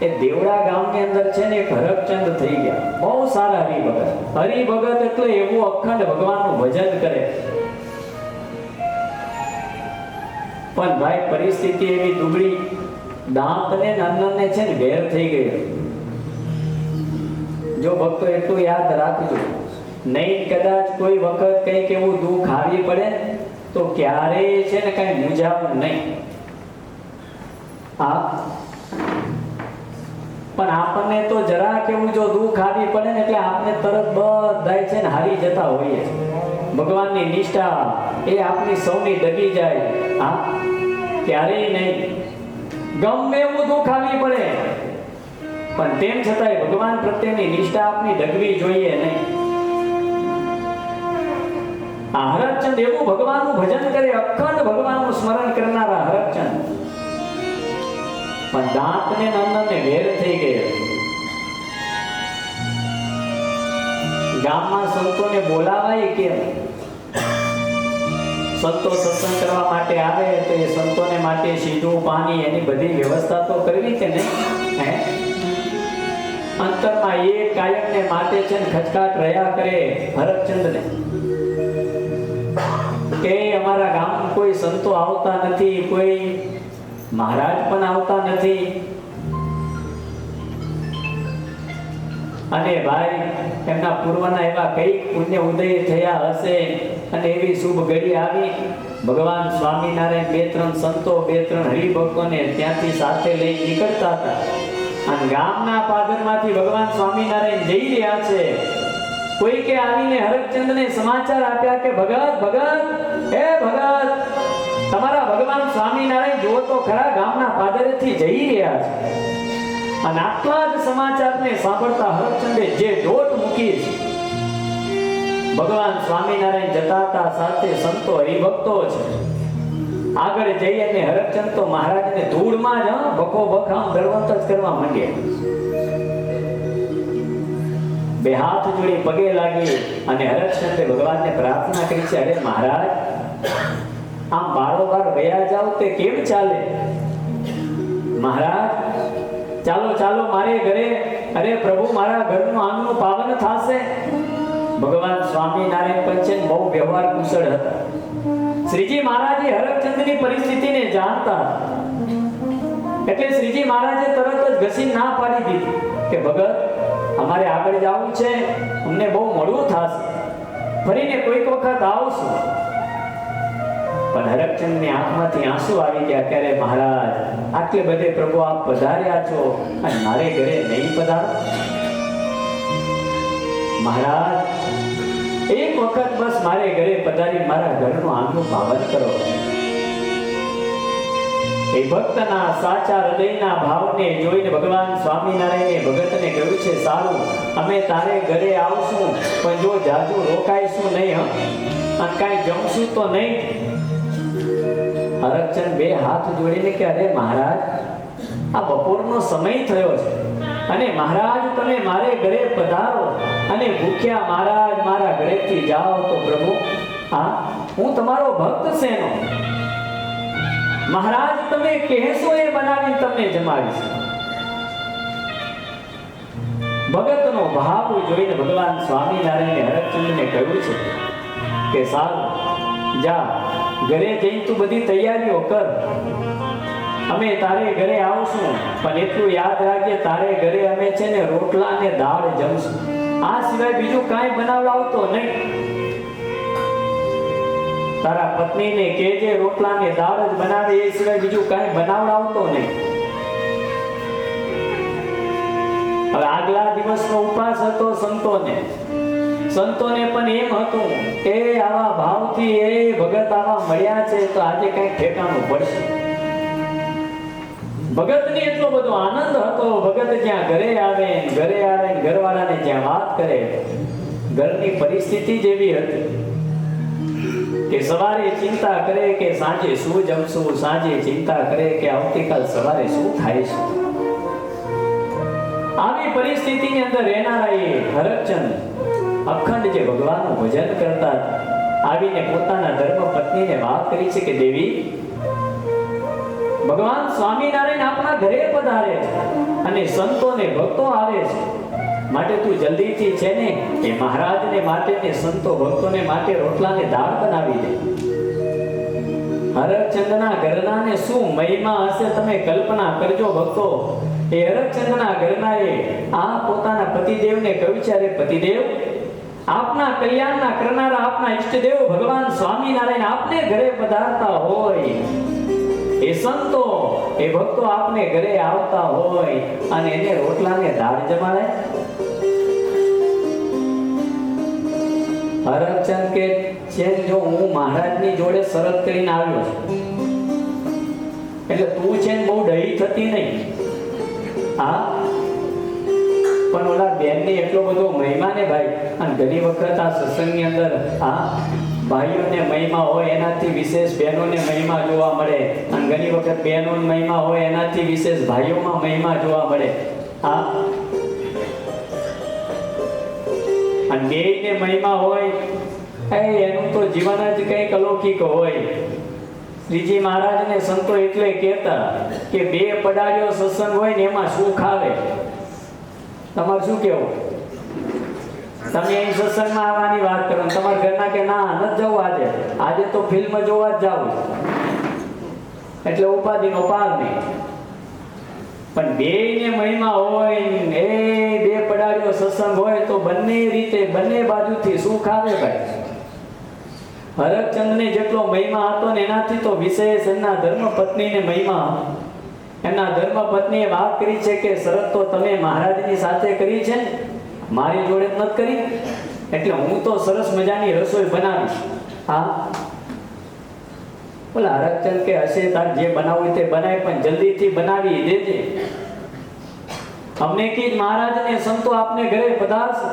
એ દેવડા ગામની અંદર છે ને એક હરકચંદ થઈ ગયા, બહુ સારા હરિભગત. હરિભગત એટલે એવું અખંડ ભગવાનનું ભજન કરે. પણ ભાઈ પરિસ્થિતિ એવી દુબળી, દાંતને નંદનને છે ને વેર થઈ ગયો. જો ભક્તો એટલું યાદ રાખજો, નહીં કદાચ કોઈ વખત કંઈક એવું દુઃખ આવી પડે તો ક્યારેય છે ને કઈ મૂંઝાવું નહીં. હા, પણ આપણને તો જરા કેવું જો દુઃખ આવી પડે ને એટલે આપણે તરત બધાય છે ને હારી જતા હોઈએ. ભગવાનની નિષ્ઠા એ આપણી સૌની ડગી જાય. હા, ક્યારેય નહીં. ગમે એવું દુઃખ આવી પડે પણ તેમ છતાંય ભગવાન પ્રત્યેની નિષ્ઠા આપની ડગવી જોઈએ નહીં. આ હરકચંદ એવું ભગવાનનું ભજન કરે, અખંડ ભગવાનનું સ્મરણ કરનારા હરકચંદ. પણ દાંતને નંદનને વેર થઈ ગયો. ગામમાં સંતોને બોલાવાય કેમ? સંતો સત્સંગ કરવા માટે આવે તો એ સંતોને માટે સીધું પાણી એની બધી વ્યવસ્થા તો કરવી કે નહીં? હે, અંતરમાં એ કાયમને માટે છે ને ખચકાટ રહ્યા કરે હરકચંદને કે અમારા ગામમાં કોઈ સંતો આવતા નથી, કોઈ મહારાજ પણ આવતા નથી. અને ભાઈ એમના પૂર્વના એવા કઈક પુણ્ય ઉદય થયા હશે અને એવી શુભ ઘડી આવી. ભગવાન સ્વામિનારાયણ બે ત્રણ સંતો, બે ત્રણ હરિભક્તોને ત્યાંથી સાથે લઈ નીકળતા હતા અને ગામના પાદરમાંથી ભગવાન સ્વામિનારાયણ જઈ રહ્યા છે. કોઈ કે આવીને હરકચંદને સમાચાર આપ્યા કે ભગત હે ભગત, તમારા ભગવાન સ્વામિનારાયણ જો તો ખરા ગામના પાદરેથી જઈ રહ્યા છે. અને આટલા જ સમાચારને સાંભળતા હરકચંદે જે દોટ મૂકી છે. ભગવાન સ્વામિનારાયણ જતા હતા, સાથે સંતો હરિભક્તો છે. આગળ જઈ અને હરકચંદ તો મહારાજને ધૂળમાં જ બખો બખામ દળવંત જ કરવા માંડ્યા. બે હાથ જોડી પગે લાગી અને હરકચંદે ભગવાનને પ્રાર્થના કરી છે, અરે મહારાજ, આમ બારોબાર વયા જાવ તે કેમ ચાલે? મહારાજ, ચાલો ચાલો મારે ઘરે. અરે પ્રભુ, મારા ઘરનું આંગણું પાવન થશે. ભગવાન સ્વામિનારાયણ પંચન બહુ વ્યવહાર કુશળ હતા. શ્રીજી મહારાજે હરકચંદની પરિસ્થિતિને જાણતા એટલે શ્રીજી મહારાજે તરત જ ઘસી ના પાડી દીધી કે ભગત, અમારે આગળ જવું છે, અમને બહુ મોડું થશે, ફરીને કોઈક વખત આવશું. પણ હરકચંદની આંખમાંથી આંસુ આવી ગયા. ક્યારે મહારાજ, આટલે બધે પ્રભુ આપ પધાર્યા છો અને મારે ઘરે નહીં પધારો? મહારાજ, એક વખત બસ મારે ઘરે પધારી મારા ઘરનું આંગણું પાવન કરો. એ ભક્તના સાચા હૃદયના ભાવને જોઈને ભગવાન સ્વામિનારાયણે ભગતને કહ્યું છે, સારું, અમે તારે ઘરે આવશું, પણ જો જાજુ રોકાઈશું નહીં, અને કાંઈ જમશું તો નહીં. હરકચંદ બે હાથ જોડીને કે અરે મહારાજ, આ બપોરનો સમય થયો છે અને મહારાજ તમે મારે ઘરે પધારો અને ભૂખ્યા મહારાજ મારા ઘરેથી જાઓ તો પ્રભુ, હા, હું તમારો ભક્ત શેનો? મહારાજ તમે કહેશો એ બનાવીને તમને જમાડીશ. ભગતનો ભાવ જોઈને ભગવાન સ્વામિનારાયણે હરકચંદને કહ્યું છે કે સારું, જા, ઘરે જઈને તું બધી તૈયારીઓ કર, અમે તારે ઘરે આવશું, પણ એટલું યાદ રાખજે, તારે ઘરે અમે છે ને રોટલા અને દાળ જમશું. આ સિવાય બીજું કાંઈ બનાવડાવતો નહીં. તારા પત્નીને કહેજે રોટલા ને દાળ જ બનાવે, એ સિવાય બીજું કાંઈ બનાવડાવતો નહીં. હવે આગલા દિવસનો ઉપવાસ હતો સંતોને પણ એમ હતું કે આવા ભાવથી એ ભગત આવા મળ્યા છે તો આજે કઈ ઠેકાણું પડશે. ભગતને એટલો બધો આનંદ હતો. ભગત જ્યાં ઘરે આવે ઘરવાળાને જ્યાં વાત કરે, ઘરની પરિસ્થિતિ જેવી હતી કે સવારે ચિંતા કરે કે સાંજે શું જમશું, સાંજે ચિંતા કરે કે આવતીકાલ સવારે શું થાય છે. આવી પરિસ્થિતિની અંદર રહેનારા એ હરકચંદ અખંડ જે ભગવાનનું ભજન કરતા આવીને પોતાના ધર્મ પત્નીને વાત કરી છે કે દેવી, ભગવાન સ્વામિનારાયણ આપણા ઘરે પધારે અને સંતો ને ભક્તો આવે છે, માટે તું જલ્દીથી છે ને એ મહારાજને માટે ને સંતો ભક્તોને માટે રોટલાને દાળ બનાવી દે. હરચંદના ઘરના ને શું મહિમા હશે તમે કલ્પના કરજો ભક્તો. એ હરચંદના ઘરના એ આ પોતાના પતિદેવને કહ્યું છે, અરે પતિદેવ, આપના કલ્યાણના કરનારા આપના ઈષ્ટદેવ ભગવાન સ્વામિનારાયણ આપને ઘરે પધારતા હોય, એ સંતો એ ભક્તો આપને ઘરે આવતા હોય અને એને રોટલાને દાળ જમાડે. હરચંદ કે છે જો હું મહારાજની જોડે શરત કરીને આવ્યો છું એટલે તું છે બહુ ડહી થતી નહીં. હા, પણ ઓલા બેનને એટલો બધો મહિમા ને ભાઈ, અને ઘણી વખત આ સત્સંગની અંદર ભાઈઓને મહિમા હોય એનાથી વિશેષ બહેનોને મહિમા જોવા મળે, અને ઘણી વખત બહેનોને મહિમા હોય એનાથી વિશેષ ભાઈઓમાં મહિમા જોવા મળે. અને બેયને મહિમા હોય એનું તો જીવન જ કંઈક અલૌકિક હોય. શ્રીજી મહારાજને સંતો એટલે કહેતા કે બે પડાર્યો સત્સંગ હોય ને એમાં સુખ આવે. તમારે શું કેવું? તમે અહીં સત્સંગમાં આવવાની વાત કરો, તમારા ઘરના કે ના નથી જવું, આજે તો ફિલ્મ જોવા જ જાવું, એટલે ઉપાધિનો પાર નહીં. પણ બેયને મહિમા હોય, એ બે પડાર્યો સત્સંગ હોય તો બંને રીતે બંને બાજુથી સુખ આવે ભાઈ. હરચંદને જેટલો મહિમા હતો ને એનાથી તો વિશેષ એમના ધર્મપત્નીને મહિમા. એમના ધર્મપત્નીએ વાત કરી છે કે શરત તો તમે મહારાજની સાથે કરી છે, મારી જોડે નથી કરી, એટલે હું તો સરસ મજાની રસોઈ બનાવીશ. હા, બોલા હરચંદ કે હશે તાર જે બનાવવું તે બનાય, પણ જલ્દીથી બનાવી દેજે. અમને કી મહારાજને સંતો આપને ઘરે પધારશે,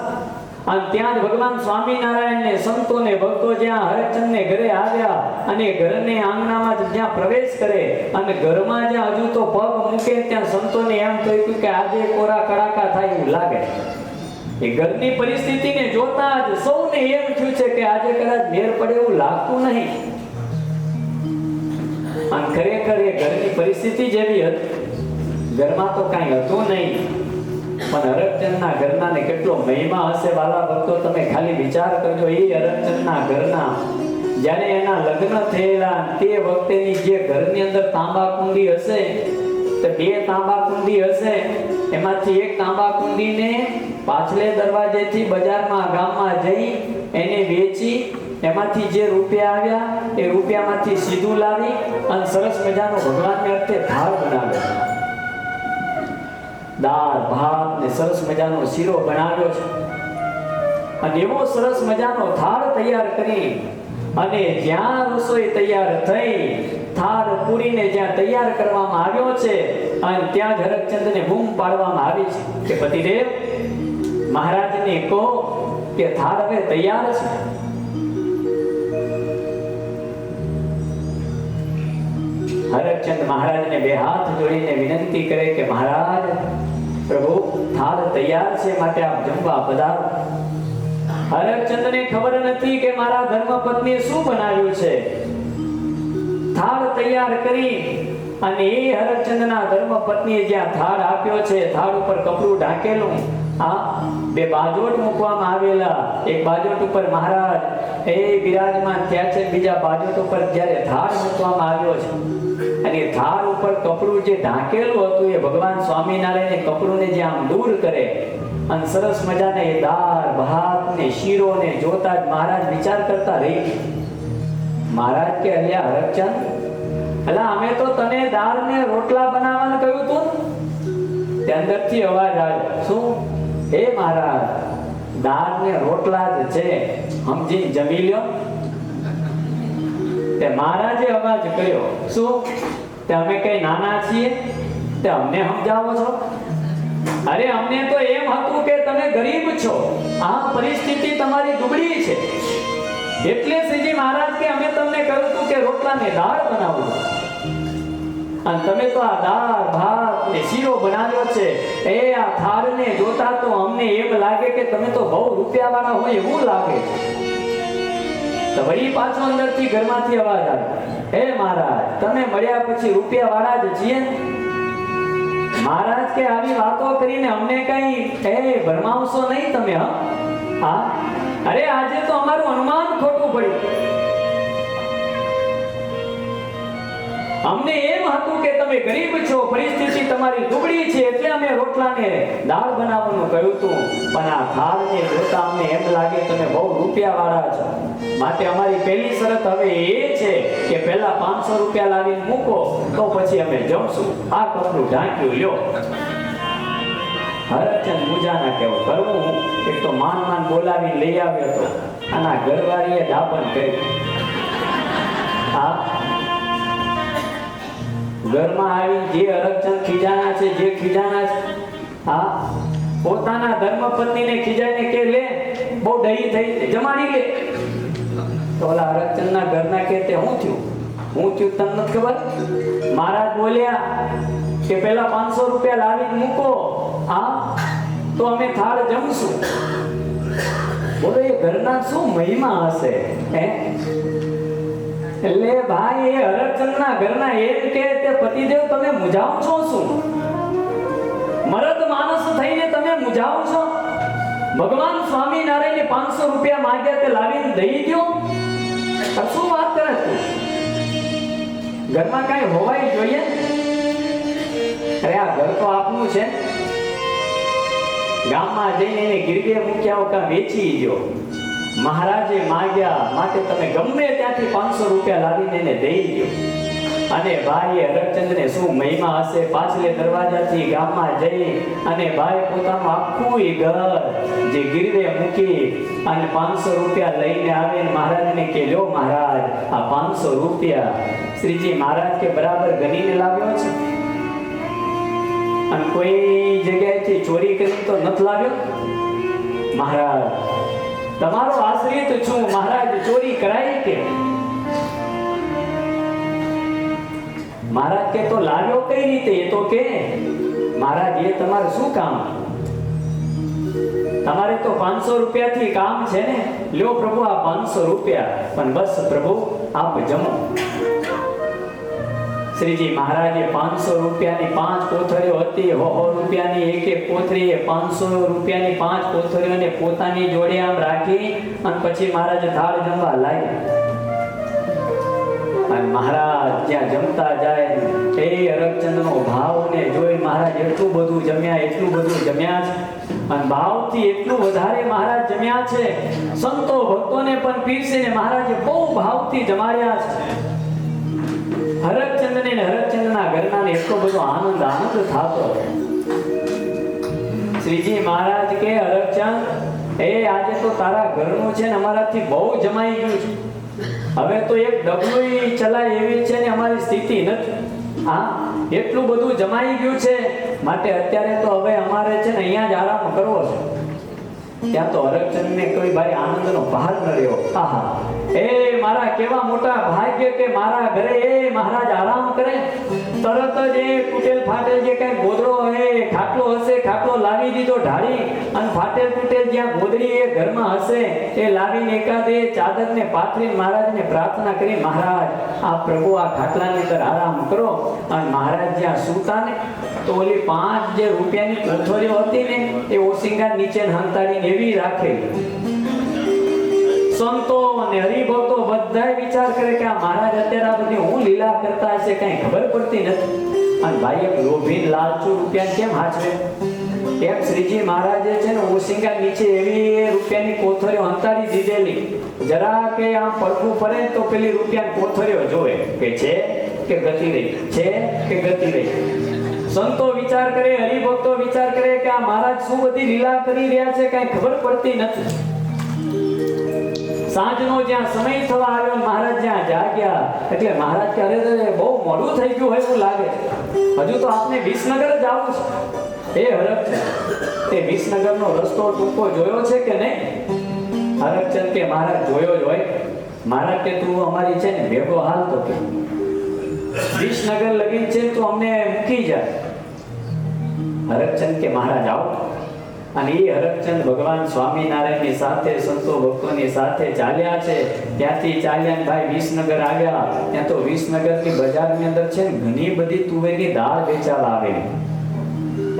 અને ત્યાં જ ભગવાન સ્વામિનારાયણ ને સંતો ને ભક્તો જ્યાં હરચંદ ને ઘરે આવ્યા અને ઘરને આંગણામાં જ્યાં પ્રવેશ કરે અને ઘરમાં જ્યાં હજુ તો પગ મૂકે ત્યાં સંતોને એમ થયું કે આજે કોરા કડાકા થાય એવું લાગે. એ ઘરની પરિસ્થિતિને જોતા જ સૌને એમ થયું છે કે આજે કદાચ મેર પડે એવું લાગતું નહીં. અને ખરેખર એ ઘરની પરિસ્થિતિ જેવી હતી, ઘરમાં તો કાંઈ હતું નહીં, પણ હરચંદના ઘરના ને કેટલો મહિમા હશે વાલા ભક્તો. તમે ખાલી વિચાર કરજો, એ હરચંદના ઘરના જ્યારે એના લગ્ન થયેલા તે વખતેની જે ઘરની અંદર તાંબા કુંડી હશે, તો બે તાંબા કુંડી હશે, એમાંથી એક તાંબા કુંડીને પાછલે દરવાજેથી બજારમાં ગામમાં જઈ એને વેચી એમાંથી જે રૂપિયા આવ્યા એ રૂપિયામાંથી સીધું લાવી અને સરસ મજાનો ભગવાનને અર્થે થાળ બનાવ્યો. દાળ ભાત ને સરસ મજાનો શીરો બનાવ્યો છે, અને એવો સરસ મજાનો થાળ તૈયાર કરી અને જ્યાં રસોઈ તૈયાર થઈ, થાળ પૂરીને જ્યાં તૈયાર કરવામાં આવ્યો છે, અને ત્યાં જ હરચંદને બૂમ પાડવામાં આવી છે કે પતિદેવ, મહારાજને કહો કે થાળ હવે તૈયાર છે. હરચંદ મહારાજને બે હાથ જોડીને વિનંતી કરે કે મહારાજ, પ્રભુ થાળ તૈયાર છે, માટે આપ જમવા પધારો. હરચંદને ખબર નથી કે મારા ધર્મપત્નીએ શું બનાવ્યું છે. થાળ તૈયાર કરી અને એ હરચંદના ધર્મપત્નીએ જ્યાં થાળ આપ્યો છે, થાળ ઉપર કપડું ઢાંકેલું, બે બાજોટ મૂકવામાં આવેલા, એક બાજોટ ઉપર મહારાજ એ બિરાજમાન થયા છે, બીજા બાજોટ ઉપર જ્યારે થાળ મૂકવામાં આવ્યો છે, અને થાળ ઉપર કપડું જે ઢાંકેલું હતું એ ભગવાન સ્વામિનારાયણ એ કપડુંને જે આમ દૂર કરે અને સરસ મજાને એ દાળ ભાત ને શીરો ને જોતા જ મહારાજ વિચાર કરતા રહી. મહારાજ કે અલ્યા હરચંદ, અલા અમે તો તને દાળ ને રોટલા બનાવવાનું કહ્યું તું. તે અંદરથી અવાજ આવ્યો, શું? હે મહારાજ, દાળ ને રોટલા જ છે, સમજી જમી લ્યો. તે મહારાજે અવાજ કર્યો, શું? તે અમે કઈ નાના છીએ? તે અમને સમજાવો છો? અરે અમને તો એમ હતું કે તમે ગરીબ છો, આ પરિસ્થિતિ તમારી દુબળી છે, એટલે શ્રીજી મહારાજ કે અમે તમને કહ્યું હતું કે રોટલા ને દાળ બનાવો, અને તમે તો આ દાળ ભાત ને શીરો બનાવ્યો છે. એ આ થાળ ને જોતા તો અમને એમ લાગે કે તમે તો બહુ રૂપિયા વાળા હોય એવું લાગે છે. તો વળી પાછો અંદરથી ઘરમાંથી અવાજ આવ્યો, હે મહારાજ, તમે મળ્યા પછી રૂપિયા વાળા જ છીએ? મહારાજ કે આવી વાતો કરીને અમને કઈ ભરમાવશો નહીં તમે. હા, અરે આજે તો અમારું અનુમાન ખોટું પડ્યું. અમને એમ હતું કે તમે ગરીબ છો, પરિસ્થિતિ તમારી દુબળી છે, એટલે અમે રોટલાને દાળ બનાવવાનું કહ્યું હતું. પણ આ થાળને જોતા અમને એમ લાગે તમે બહુ રૂપિયા વાળા છો. માટે અમારી પહેલી શરત હવે એ છે કે પહેલા 500 રૂપિયા લાવીને મૂકો, તો પછી અમે જમશું. આ કપડું ઢાંક્યું લ્યો. હરચંદ મુજાના કેવું કરવું. એક તો માન બોલાવી લઈ આવ્યો તો આના ઘરવાળીએ દાપણ કરી. હા, ઘરમાં આવી જે હરચંદ ખીજાના છે, જે ખીજાના છે, હા, પોતાના ધર્મપત્નીને ખીજાઈને કે લે બહુ ડહી થઈ જમાડી લે. તો ઓલા હરચંદના ઘરના કે તે હું થયું તને નથી ખબર? મહારાજ બોલ્યા કે પહેલા 500 રૂપિયા લાવીને મૂકો, હા, તો અમે થાળ જમશું. બોલો એ ઘરના શું મહિમા હશે? એટલે ભાઈ એ હરચંદના ઘરના એમ કે તે પતિદેવ તમે મૂંઝાવ છો શું? મરદ માણસ થઈને તમે મૂંઝાવ છો? ભગવાન સ્વામિનારાયણે 500 રૂપિયા માંગ્યા તે લાવીને દઈ દો. શું વાત કરે તું? ઘરમાં કઈ હોવાય જોઈએ? અરે આ ઘર તો આપનું છે. ગામમાં જઈને એને ગીરવે મૂક્યા કા વેચી દો. મહારાજે માંગ્યા માટે તમે ગમે ત્યાંથી 500 રૂપિયા લાવીને એને દઈ દો. અને ભાઈએ હરચંદને શું મહિમા હશે? પાછલે દરવાજાથી ગામમાં જઈ અને ભાઈ પોતાનું આખું ઘર જે ગીરવે મૂકી અને 500 રૂપિયા લઈને આવે ને મહારાજને કે લ્યો મહારાજ, આ 500 રૂપિયા. શ્રીજી મહારાજ કે બરાબર ગણીને લાવ્યો છે? અને કોઈ જગ્યાએથી ચોરી કરી તો નથી લાવ્યો? મહારાજ તમારો આશ્રિત છું, મહારાજ ચોરી કરાય કે? મહારાજ કે તો લાવ્યો કઈ રીતે? એ તો કે મહારાજ એ તમારે શું કામ? તમારે તો 500 રૂપિયાથી કામ છે ને. લ્યો પ્રભુ આ 500 રૂપિયા, પણ બસ પ્રભુ આપ જમો. શ્રીજી મહારાજે 500 રૂપિયાની 5 કોથળીઓ હતી. 100 રૂપિયાની એક કોથળીએ 500 રૂપિયાની 5 કોથળીઓને પોતાની જોડે આમ રાખી અને પછી મહારાજે થાળ જમવા લાગ્યા. અને મહારાજ જ્યાં જમતા જાય એ હરચંદનો ભાવને જોઈ મહારાજ એટલું બધું જમ્યા છે. અને ભાવથી એટલું વધારે મહારાજ જમ્યા છે. સંતો ભક્તોને પણ પીરસીને મહારાજે બહુ ભાવથી જમાડ્યા છે. હરચંદને ને હરચંદના ઘરનાને એટલો બધો આનંદ થતો. શ્રીજી મહારાજ કે હરચંદ, આજે તો તારા ઘરનું છે ને અમારાથી બહુ જમાઈ ગયું છે. હવે તો એક ડબલું ચલાય એવી છે ને અમારી સ્થિતિ નથી. હા, એટલું બધું જમાઈ ગયું છે. માટે અત્યારે તો હવે અમારે છે ને અહીંયા જ આરામ કરવો છે. ત્યાં તો હરચંદને કોઈ ભાઈ આનંદનો પાર ન રહ્યો. આહા, મારા કેવા મોટા ભાગ્ય કે મારા ઘરે મહારાજ આરામ કરે. તરત જ તૂટેલ ફાટેલ જે કઈ ગોદડો ખાટલો હશે, ખાટલો લાવી દીધો ઢાળી. અને ફાટેલ તૂટેલ જ્યાં ગોદડી એ ઘરમાં હશે એ લાવીને એકાદ ચાદરને પાથરીને મહારાજને પ્રાર્થના કરી, મહારાજ આ પ્રભુ આ ખાટલાની અંદર આરામ કરો. અને મહારાજ જ્યાં સૂતા ને તો ઓલી 5 જે રૂપિયાની કોથળીઓ હતી ને એ ઓશિંગા નીચે હંતાડીને એવી રાખેલી. સંતો અને હરિભક્તો બધાય વિચાર કરે કે આ મહારાજ અત્યારે આ બધી હું લીલા કરતા હશે, કઈ ખબર પડતી નથી. અને ભાઈ એક લોભી લાલચુ રૂપિયા કેમ હાચવે? એમ શ્રીજી મહારાજે છે ને ઓશિંગા નીચે એવી રૂપિયાની કોથળીઓ હંતાડી દીધેલી. જરા કે આમ પડખું ફરે તો પેલી રૂપિયાની કોથળીઓ જોવે કે છે કે ગતિ રહી, છે કે ગતિ રહી. સંતો વિચાર કરે, હરિભક્તો વિચાર કરે કે આ મહારાજ શું બધી લીલા કરી રહ્યા છે, કઈ ખબર પડતી નથી. સાંજનો જ્યાં સમય થવા આવ્યો મહારાજ જ્યાં જાગ્યા એટલે મહારાજ કહે બહુ મોડું થઈ ગયું હોય એવું લાગે, હજુ તો આપને વિસનગર જ આવવું છે. હરચંદ તે વિસનગરનો રસ્તો ટૂંકો જોયો છે કે નહીં? હરચંદ કે મહારાજ જોયો જ હોય. મહારાજ કે તું અમારી છે ને ભેગો હાલ તો કે વિસનગર લગી છે તો અમને મૂકી જાય. હરચંદ કે મહારાજ આવો. અને એ હરકચંદ ભગવાન સ્વામિનારાયણની સાથે સંતો ભક્તોની સાથે ચાલ્યા છે. ત્યાંથી ચાલ્યા ભાઈ વિસનગર આવ્યા. ત્યાં તો વિસનગરની બજારની અંદર છે ને ઘણી બધી તુવેરની દાળ વેચાવા આવેલી.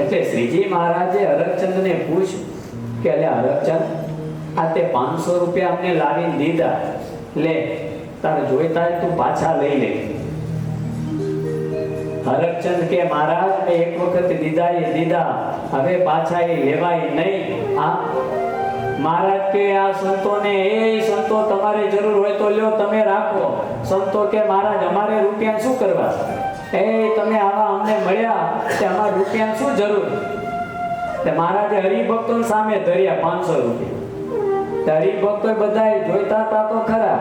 એટલે શ્રીજી મહારાજે હરકચંદને પૂછ્યું કે અલ્યા હરકચંદ, આ તે 500 રૂપિયા અમને લાવીને દીધા, લે તારે જોઈતા હોય તું પાછા લઈ લે. હરકચંદ કે મહારાજ મેં એક વખત દીધા એ દીધા, હવે પાછા એ લેવાય નહીં. મહારાજ કે આ સંતોને, એ સંતો તમારે જરૂર હોય તો લ્યો, તમે રાખો. સંતો કે મહારાજ અમારે રૂપિયા શું કરવા, એ તમે આવા અમને મળ્યા તે અમારે રૂપિયા શું જરૂર. તે મહારાજે હરિભક્તો સામે ધર્યા 500 રૂપિયા. હરિભક્તો બધા જોઈતા હતા તો ખરા,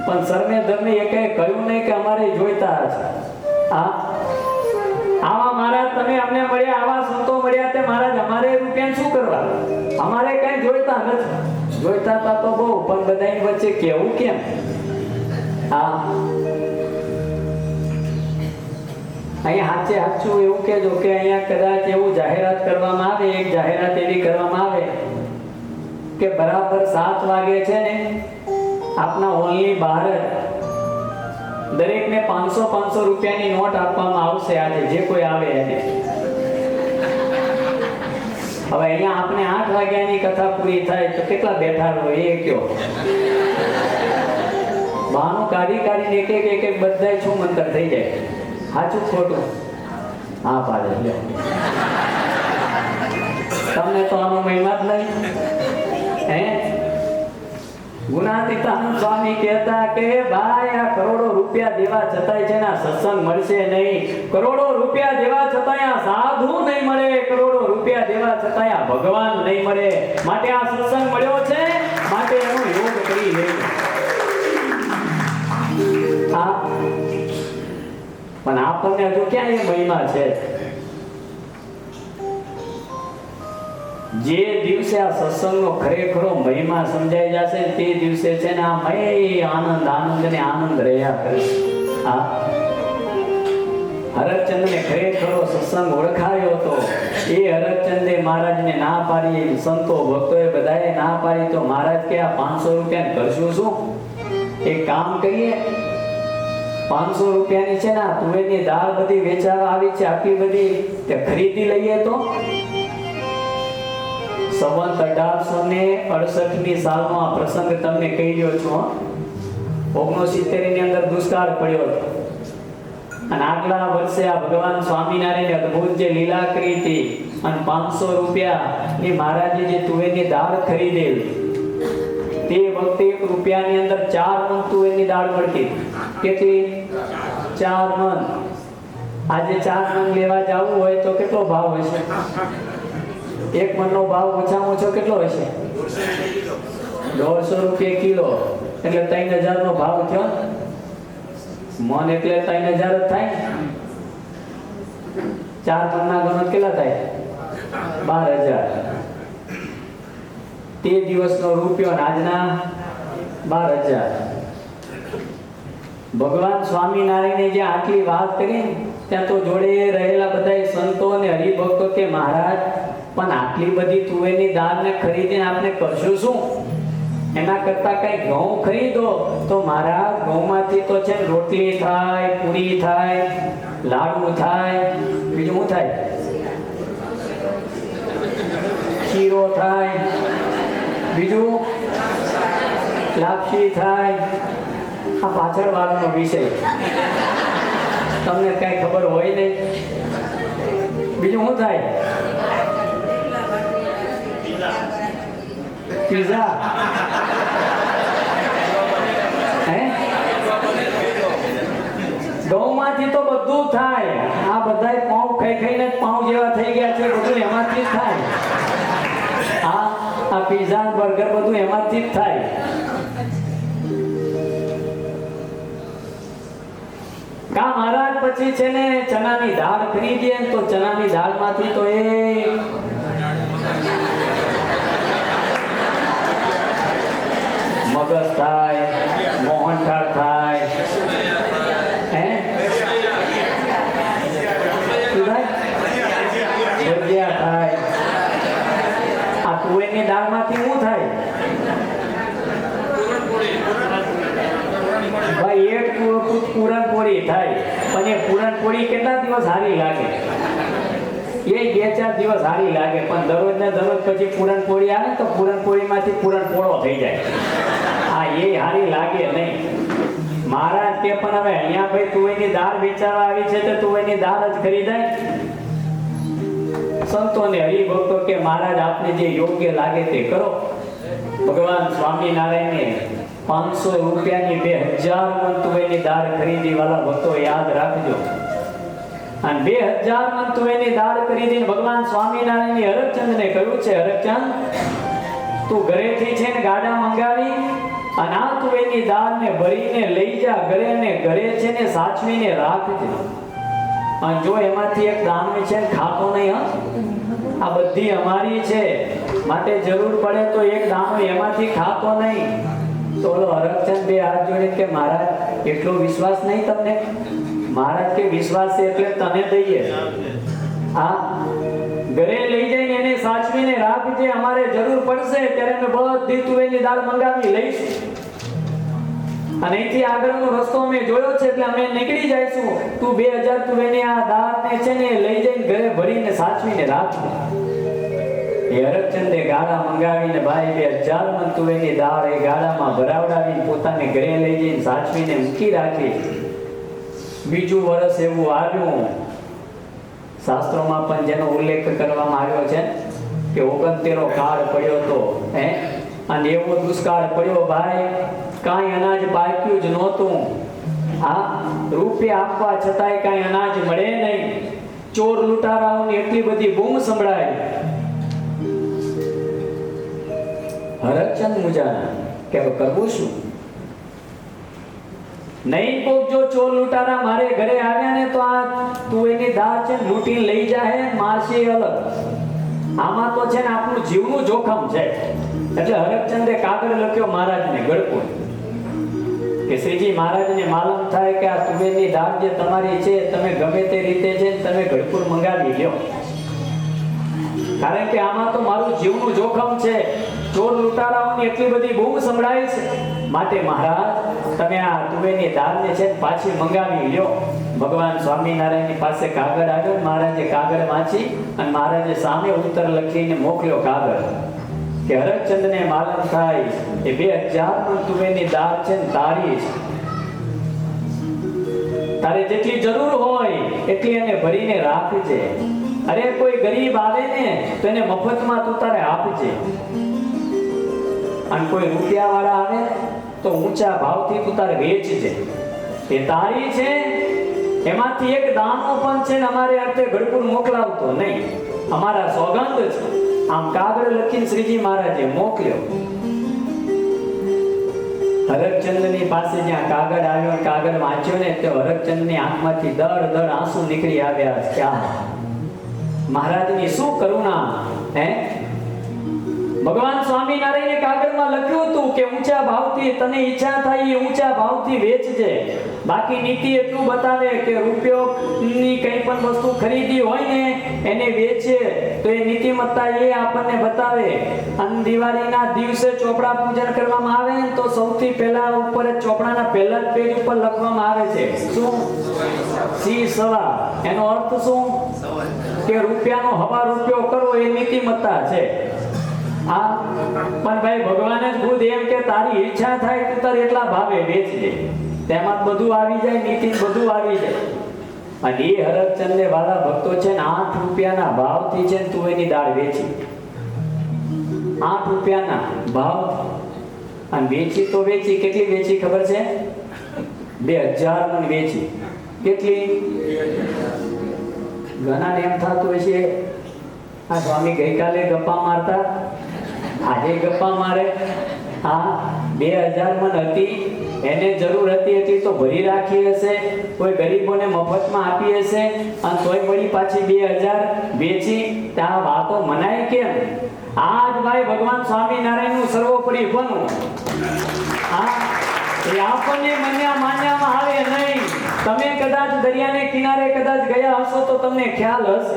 પણ સર્વે ધર્મે એકે કહ્યું નહીં કે અમારે જોઈતા છે. આવા મહારાજ તમે અમને મળ્યા, આવા સંતો મળ્યા તે મહારાજ અમારે રૂપિયા શું કરવા, અમારે કઈ જોઈતા નથી. જોઈતા હતા તો બહુ, પણ બધાની વચ્ચે કેવું કેમ. અહીંયા સાચે સાચું એવું કહેજો કે અહીંયા કદાચ એવું જાહેરાત કરવામાં આવે, એક જાહેરાત એવી કરવામાં આવે કે બરાબર 7 વાગે છે ને આપના ઓનલી બહાર દરેકને 500 રૂપિયાની નોટ આપવામાં આવશે. આજે જે કોઈ આવે એને. હવે અહીંયા આપણે 8 વાગ્યાની કથા પૂરી થાય તો કેટલા બેઠા રહો એ કયો. બહાનું કાઢીને એક બધા છું મંતર થઈ જાય. સાચું ખોટું? હા પાડે લે. તમને તો આનો મહિમા જ નહીં. હે ગુણાતીતાનંદ સ્વામી કહેતા કે ભાઈ આ કરોડો રૂપિયા દેવા છતાંય છે ને સત્સંગ મળશે નહીં. કરોડો રૂપિયા દેવા છતાંય આ સાધુ નહીં મળે. કરોડો રૂપિયા દેવા છતાંય આ ભગવાન નહીં મળે. માટે આ સત્સંગ મળ્યો છે, માટે એનો યોગ કરી લે. પણ આપણને હજુ ક્યાં એ મહિમા છે. જે દિવસે આ સત્સંગનો ખરેખરો મહિમા સમજાઈ જશે તે દિવસે છે ને આ મય આનંદ ને આનંદ રહ્યા કરે. હરકચંદને ખરેખરો સત્સંગ ઓળખાયો હતો. એ હરકચંદે મહારાજને ના પાડી, સંતો ભક્તોએ બધાએ ના પાડી તો મહારાજ કે આ 500 રૂપિયા કરશું શું? એક કામ કરીએ, 500 રૂપિયાની છે ને તુવેરની દાળ બધી વેચાવા આવી છે, આટલી બધી તે ખરીદી લઈએ તો. સંવત 1868ની સાલનો આ પ્રસંગ તમને કહી રહ્યો છું. 69 ની અંદર દુષ્કાળ પડ્યો હતો અને આગલા વર્ષે આ ભગવાન સ્વામિનારાયણે અદ્ભુત જે લીલા કરી હતી અને 500 રૂપિયા ની મહારાજે જે તુવેરની દાળ ખરીદેલી તે વખતે 1 રૂપિયાની અંદર 4 મણ તુવેરની દાળ મળતી. કેટલી? 4 મણ. આજે 4 મણ લેવા જવું હોય તો કેટલો ભાવ હશે? 1 મણનો ભાવ ઓછામાં ઓછો કેટલો હશે? 150 રૂપિયા કિલો. એટલે 3000 નો ભાવ થયો. મણ એટલે 3000 જ થાય. 4 મણના ગણત કેટલા થાય? 12000. તે દિવસનો રૂપિયો અને આજના 12000. ભગવાન સ્વામિનારાયણે જે આટલી વાત કરી ત્યાં તો જોડે રહેલા બધા સંતો અને હરિભક્તો કે મહારાજ પણ આટલી બધી તુવેરની દાળને ખરીદીને આપણે કરશું શું? એના કરતા કઈ ઘઉં ખરીદો તો મહારાજ ઘઉંમાંથી તો છે રોટલી થાય, પૂરી થાય, લાડુ થાય, બીજું શું થાય? શીરો થાય, બીજું લાપસી થાય. આ પાછળ વાળાનો વિષય તમને કઈ ખબર હોય નહીં. બીજું શું થાય? પીઝા. ઘઉંમાંથી તો બધું થાય. આ બધા પાઉં ખાઈને પાઉં જેવા થઈ ગયા છે, બધું એમાંથી જ થાય. આ પીઝા બર્ગર બધું એમાંથી જ થાય. કા મહારાજ પછી છે ને ચણાની દાળ ખરીદીએ તો ચણાની દાળમાંથી તો એ મગજ થાય, મોહનથાળ થાય, ભજીયા થાય, ભાઈ એક પૂરણપોળી થાય પણ એ પૂરણપોળી કેટલા દિવસ સારી લાગે? એ 2-4 દિવસ સારી લાગે, પણ દરરોજ ને દરરોજ પછી પૂરણપોળી આવે તો પૂરણપોળીમાંથી પૂરણપોળો થઈ જાય. હા, એ સારી લાગે નહીં. મહારાજ કે પણ હવે અહીંયા ભાઈ તુવેરની દાળ વેચાવા આવી છે તો તુવેરની દાળ જ ખરીદાય? સંતોને હરિભક્તો કે મહારાજ આપને જે યોગ્ય લાગે તે કરો. ભગવાન સ્વામિનારાયણને 500 રૂપિયાની 2000 મણ તુવેરની દાળ ખરીદી વાળા ભક્તો યાદ રાખજો. અને 2000 મણ તુવેરની દાળ ખરીદીને ભગવાન સ્વામિનારાયણને હરકચંદને કહ્યું છે, હરકચંદ તું ઘરેથી છે ને ગાડા મંગાવી અને આ તુવેરની દાળને ભરીને લઈ જા ઘરે, ને ઘરે છે ને સાચવીને રાખજે. અને જો એમાંથી એક દાણો છે ખાતો નહીં, આ બધી અમારી છે, માટે જરૂર પડે તો એક દાણો એમાંથી ખાતો નહીં. તો ઓલો હરકચંદ બે હાથ જોડે કે મહારાજ એટલો વિશ્વાસ નહીં તમને? મહારાજ કે વિશ્વાસ છે એટલે તને દઈએ. હા, ઘરે લઈ જઈને એને સાચવીને રાખજે, અમારે જરૂર પડશે ત્યારે અમે બધી તુવેરની દાળ મંગાવી લઈશું. અને અહીંથી આગળનો રસ્તો અમે જોયો છે એટલે અમે નીકળી જઈશું. તું 2000 તુવેરની આ દાળને છે ને લઈ જઈને ઘરે ભરીને સાચવીને રાખજે. એ હરકચંદે ગાડા મંગાવીને ભાઈ 2000 મણ તુવેરની દાળ એ ગાડામાં ભરાવડાવીને પોતાને ઘરે લઈ જઈને સાચવીને મૂકી રાખી. બીજું વર્ષ એવું આવ્યું, શાસ્ત્રોમાં પણ જેનો ઉલ્લેખ કરવામાં આવ્યો છે કે 69 કાળ પડ્યો હતો, અને એવો દુષ્કાળ પડ્યો ભાઈ, કાંઈ અનાજ પાક્યું જ નહોતું. હા, રૂપિયા આપવા છતાંય કાંઈ અનાજ મળે નહીં. ચોર લૂંટારાઓની એટલી બધી બૂમ સંભળાય. હરકચંદ મુજાના કે કરવું શું? નહીં કોક જો ચોર લૂંટારા મારે ઘરે આવ્યા ને તો આ તુવેરની દાળ છે લૂંટી લઈ જાય, મારશે અલગ. આમાં તો છે ને આપણું જીવનું જોખમ છે. એટલે હરકચંદે કાગળ લખ્યો મહારાજને ગળપુર કે શ્રીજી મહારાજને માલુમ થાય કે આ તુવેરની દાળ જે તમારી છે તમે ગમે તે રીતે છે તમે ગળપુર મંગાવી લ્યો, કારણ કે આમાં તો મારું જીવનું જોખમ છે. ચોર લૂંટારાઓની એટલી બધી બૂમ સંભળાય છે, માટે મહારાજ તમે આ તુવેરની દાળને છે પાછી મંગાવી લ્યો. ભગવાન સ્વામિનારાયણની પાસે કાગળ આવ્યો, મહારાજે કાગળ વાંચી અને મહારાજે સામે ઉત્તર લખીને મોકલ્યો કાગળ કે હરકચંદને માલુમ થાય એ 2000 મણ તુવેરની દાળ છે તારી છે, તારે જેટલી જરૂર હોય એટલી એને ભરીને રાખજે. અરે કોઈ ગરીબ આવે ને તો એને મફતમાં તું તારે આપજે, અને કોઈ રૂપિયા વાળા આવે તો ઊંચા ભાવથી તું તારે વેચજે. એ તારી છે, એમાંથી એક દાણો પણ છે ને અમારે અર્થે ગળપુર મોકલાવતો નહીં, અમારા સોગંદ છે. આમ કાગળ લખીને શ્રીજી મહારાજે મોકલ્યો. હરકચંદની પાસે જ્યાં કાગળ આવ્યો, કાગળ વાંચ્યો ને તો હરકચંદની આંખમાંથી દળ આંસુ નીકળી આવ્યા. ક્યાં મહારાજની શું કરુણા! ભગવાન સ્વામિનારાયણે કાગળમાં લખ્યું હતું કે ઊંચા ભાવથી તને ઈચ્છા થાય એ ઊંચા ભાવથી વેચજે. બાકી નીતિ એટલું બતાવે કે રૂપિયોની કંઈ પણ વસ્તુ ખરીદી હોય ને એને વેચે તો એ નીતિમત્તા એ આપણને બતાવે. અને દિવાળીના દિવસે ચોપડા પૂજન કરવામાં આવે ને તો સૌથી પહેલા ઉપર ચોપડાના પહેલા જ પેજ ઉપર લખવામાં આવે છે શું? સી સવા. એનો અર્થ શું? કે રૂપિયાનો હવા રૂપિયો કરો એ નીતિમત્તા છે. હા, પણ ભાઈ ભગવાન જ ખુદ એમ કે તારી ઈચ્છા થાય તું તારે એટલા ભાવે વેચજે. તેમાં બધું આવી જાય, નીતિ બધું આવી જાય. અને એ હરકચંદને વાળા ભક્તો છે ને 8 રૂપિયાના ભાવથી છે તું એની દાળ વેચી. 8 રૂપિયાના ભાવ. અને વેચી તો વેચી, કેટલી વેચી ખબર છે? 2000 મણ વેચી. કેટલી? ઘણાને એમ થતું હશે આ સ્વામી ગઈકાલે ગપ્પા મારતા, આજે ગપ્પા મારે. હા, 2000 મણ હતી, એને જરૂર હતી એટલી તો ભરી રાખી હશે, કોઈ ગરીબોને મફતમાં આપી હશે, અને તોય વળી પાછી 2000 વેચી. ત્યાં વાતો મનાય કેમ? આજ ભાઈ ભગવાન સ્વામિનારાયણનું સર્વોપરી બનવું. હા, એ આપણને માન્યામાં આવે નહીં. તમે કદાચ દરિયાને કિનારે કદાચ ગયા હશો તો તમને ખ્યાલ હશે.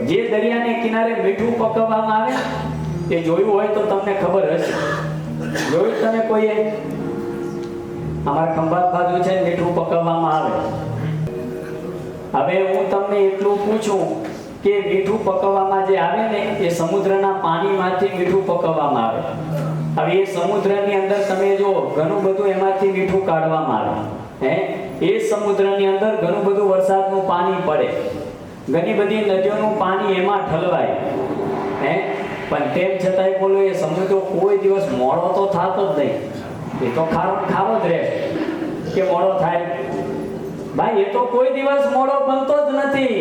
જે દરિયાને કિનારે મીઠું પકવવામાં આવે એ જોયું હોય તો તમને ખબર હશે. જોયું તમે કોઈએ? અમારા ખંભાત બાજુ છે મીઠું પકવવામાં આવે. હવે હું તમને એટલું પૂછું કે મીઠું પકવવામાં જે આવે ને એ સમુદ્રના પાણીમાંથી મીઠું પકવવામાં આવે. હવે એ સમુદ્રની અંદર તમે જો ઘણું બધું એમાંથી મીઠું કાઢવામાં આવે. એ સમુદ્રની અંદર ઘણું બધું વરસાદનું પાણી પડે, ઘણી બધી નદીઓનું પાણી એમાં ઠલવાય. પણ તેમ છતાંય બોલો એ સમુદ્ર કોઈ દિવસ મોડો તો થતો જ નહીં. એ તો ખારો જ રહે કે મોડો થાય. ભાઈ એ તો કોઈ દિવસ મોડો બનતો જ નથી.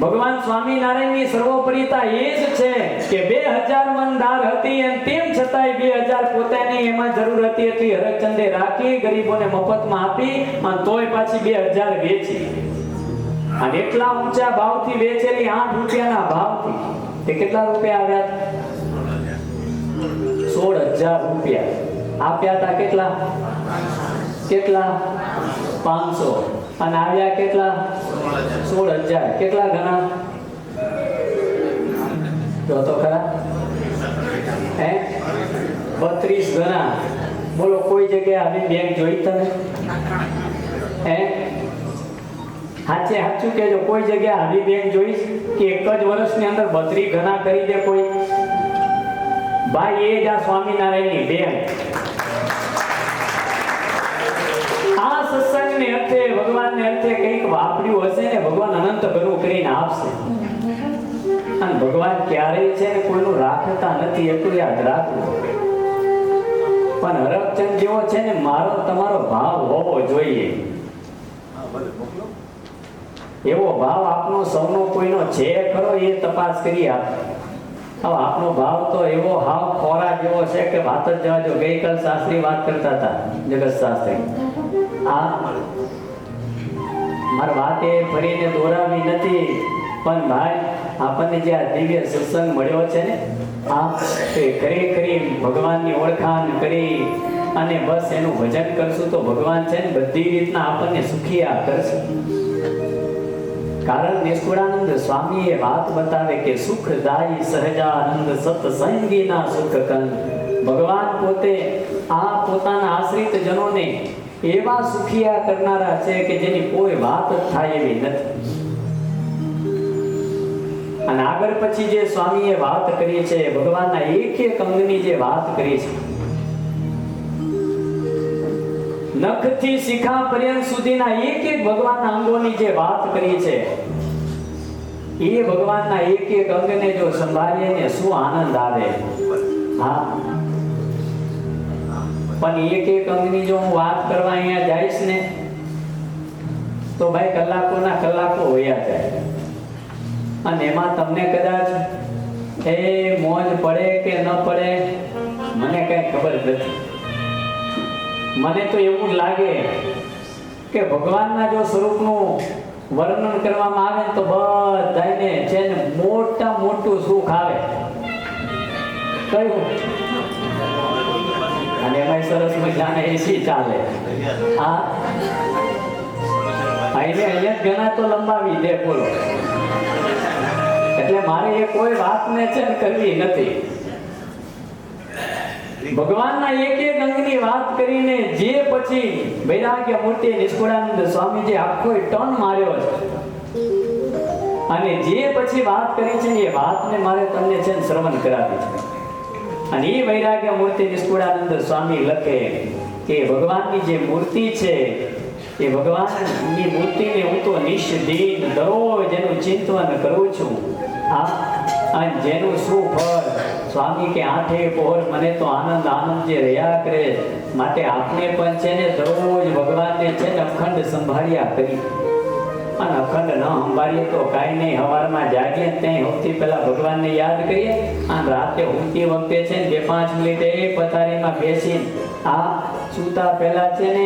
ભગવાન સ્વામિનારાયણની સર્વોપરિતા એ જ છે કે 2000 મણ દાળ હતી અને તેમ છતાંય 2000 પોતાની એમાં જરૂર હતી એટલી હરકચંદે રાખી, ગરીબોને મફતમાં આપી અને તોય પાછી 2000 વેચી. અને એટલા ઊંચા ભાવથી વેચેલી 8 રૂપિયાના ભાવથી તે કેટલા રૂપિયા આવ્યા? 16000 રૂપિયા આપ્યા હતા. કેટલા 500 અને આવ્યા કેટલા? 16000. કેટલા ગણા? જો તો ખરા. 32 ગણા. બોલો કોઈ જગ્યાએ આવી બેંક જોઈ તમે? સાચું કેજો, કોઈ જગ્યાએ આવી બેંક જોઈ કે એક જ વર્ષની અંદર 32 ગણા કરી દે કોઈ? ભાઈ એ જ આ સ્વામિનારાયણની બેંક. આ સત્સંગને અર્થે, ભગવાનને અર્થે કંઈક વાપર્યું હશે ને ભગવાન અનંત ઘણું કરીને આપશે. અને ભગવાન ક્યારેય છે ને કોઈનું રાખતા નથી, એટલું યાદ રાખવું. પણ હરકચંદ જેવો છે ને મારો તમારો ભાવ હોવો જોઈએ. એવો ભાવ આપનો સૌનો કોઈનો છે ખરો? એ તપાસ કરી આપ. હવે આપણો ભાવ તો એવો હાવ ખોરા જેવો છે કે વાત જ જવા દો. ગઈકાલ શાસ્ત્રી વાત કરતા હતા, જગત શાસ્ત્રી. મારી વાત એ ફરીને દોરાવી નથી, પણ ભાઈ આપણને જે આ દિવ્ય સત્સંગ મળ્યો છે ને, તે ખરેખરી ભગવાનની ઓળખાણ કરી અને બસ એનું ભજન કરશું તો ભગવાન છે ને બધી રીતના આપણને સુખિયા કરશે. કારણ નિષ્કુળાનંદ સ્વામી એ વાત બતાવે કે સુખદાયી સહજાનંદ સત્સંગીના સુખ કંદ. ભગવાન પોતે આ પોતાના આશ્રિત જનોને એવા સુખિયા કરનારા છે કે જેની કોઈ વાત જ થાય એવી નથી. અને આગળ પછી જે સ્વામીએ વાત કરી છે, ભગવાનના એક એક અંગની જે વાત કરી છે, નખથી શિખા પર્યંત સુધીના એક એક ભગવાનના અંગોની જે વાત કરી છે, એ ભગવાનના એક એક અંગને જો સંભાળીએ ને શું આનંદ આવે. હા, પણ એક એક અંગની જો હું વાત કરવા અહીંયા જઈશ ને તો ભાઈ કલાકોના કલાકો વયા જાય. અને એમાં તમને કદાચ એ મોજ પડે કે ન પડે મને કઈ ખબર નથી. મને તો એવું લાગે કે ભગવાનના જો સ્વરૂપનું વર્ણન કરવામાં આવે તો બધાને છે ને મોટા મોટું સુખ આવે. કયું? અને એમાં સરસ મજાને એસી ચાલે. હા, અહીંયા ઘણા તો લંબાવી દે. બોલો, એટલે મારે એ કોઈ વાતને છે કરવી નથી. ભગવાનના એક એક અંગની વાત કરીને જે પછી વૈરાગ્ય મૂર્તિ નિષ્કુળાનંદ સ્વામી જે આખો ટર્ન માર્યો છે અને જે પછી વાત કરી છે એ વાતને મારે તમને છે શ્રવણ કરાવી છે. અને એ વૈરાગ્ય મૂર્તિ નિષ્કુળાનંદ સ્વામી લખે કે ભગવાનની જે મૂર્તિ છે એ ભગવાનની મૂર્તિને હું તો નિષ્દિન દરરોજ એનું ચિંતન કરું છું. અને જેનું શું ફળ સ્વામી કે આઠે પહોર મને તો આનંદ આનંદ જે રહ્યા કરે. માટે આપણે પણ છે ને દરરોજ ભગવાનને છે ને અખંડ સંભાળ્યા કરી. અને અખંડ ન સંભાળીએ તો કાંઈ નહીં. સવારમાં જાગીએ ત્યાં સૌથી પહેલા ભગવાનને યાદ કરીએ અને રાતે ઊંઘતી વખતે છે ને 2-5 મિનિટ એ પથારીમાં બેસીને સૂતા પહેલા છે ને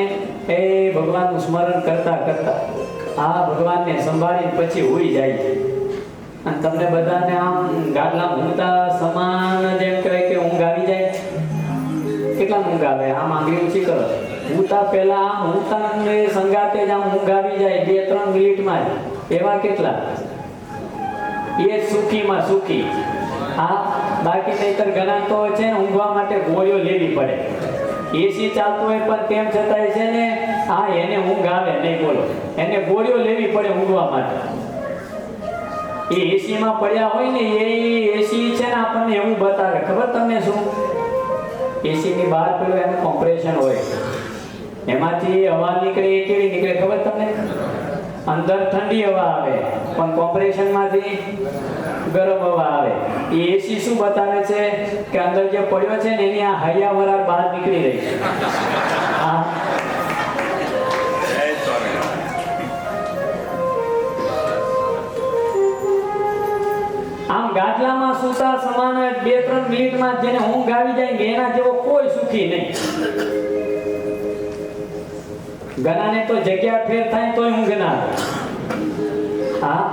એ ભગવાનનું સ્મરણ કરતા કરતા ભગવાનને સંભાળીને પછી હોઈ જાય. અને તમને બધાને આમ ગાદલા ઊંઘતા સમાન જેમ કહેવાય કે ઊંઘ આવી જાય. કેટલા ઊંઘ આવે? આમ આંગળી ઊંચી કરો. ઊંઘતા પહેલા આમ ઊંઘતા સંગાતે જ આમ ઊંઘ આવી જાય 2-3 મિનિટમાં જ. એવા કેટલા? એ સુખીમાં સુખી. બાકી નહીતર ઘણા તો છે ને ઊંઘવા માટે ગોળીઓ લેવી પડે. એસી ચાલતું હોય પણ તેમ છતાંય છે ને એને ઊંઘ આવે નહીં, બોલો, એને ગોળીઓ લેવી પડે ઊંઘવા માટે. એ એસીમાં પડ્યા હોય ને એ એસી છે ને આપણને એવું બતાવે, ખબર તમને શું? એસીની બહાર પેલું એનું કોમ્પ્રેશન હોય, એમાંથી હવા નીકળે. એ કેવી નીકળે ખબર તમને? અંદર ઠંડી હવા આવે પણ કોમ્પ્રેશનમાંથી ગરમ હવા આવે. એ એસી શું બતાવે છે કે અંદર જે પડ્યો છે ને એની આ હૈયા વરાળ બહાર નીકળી રહી છે. હા, આમ ગાદલામાં સૂતા સમાન 2-3 મિનિટમાં જેને ઊંઘ આવી જાય ને એના જેવો કોઈ સુખી નહીં. ઘણાને તો જગ્યા ફેર થાય તોય ઊંઘ ના આવે. હા,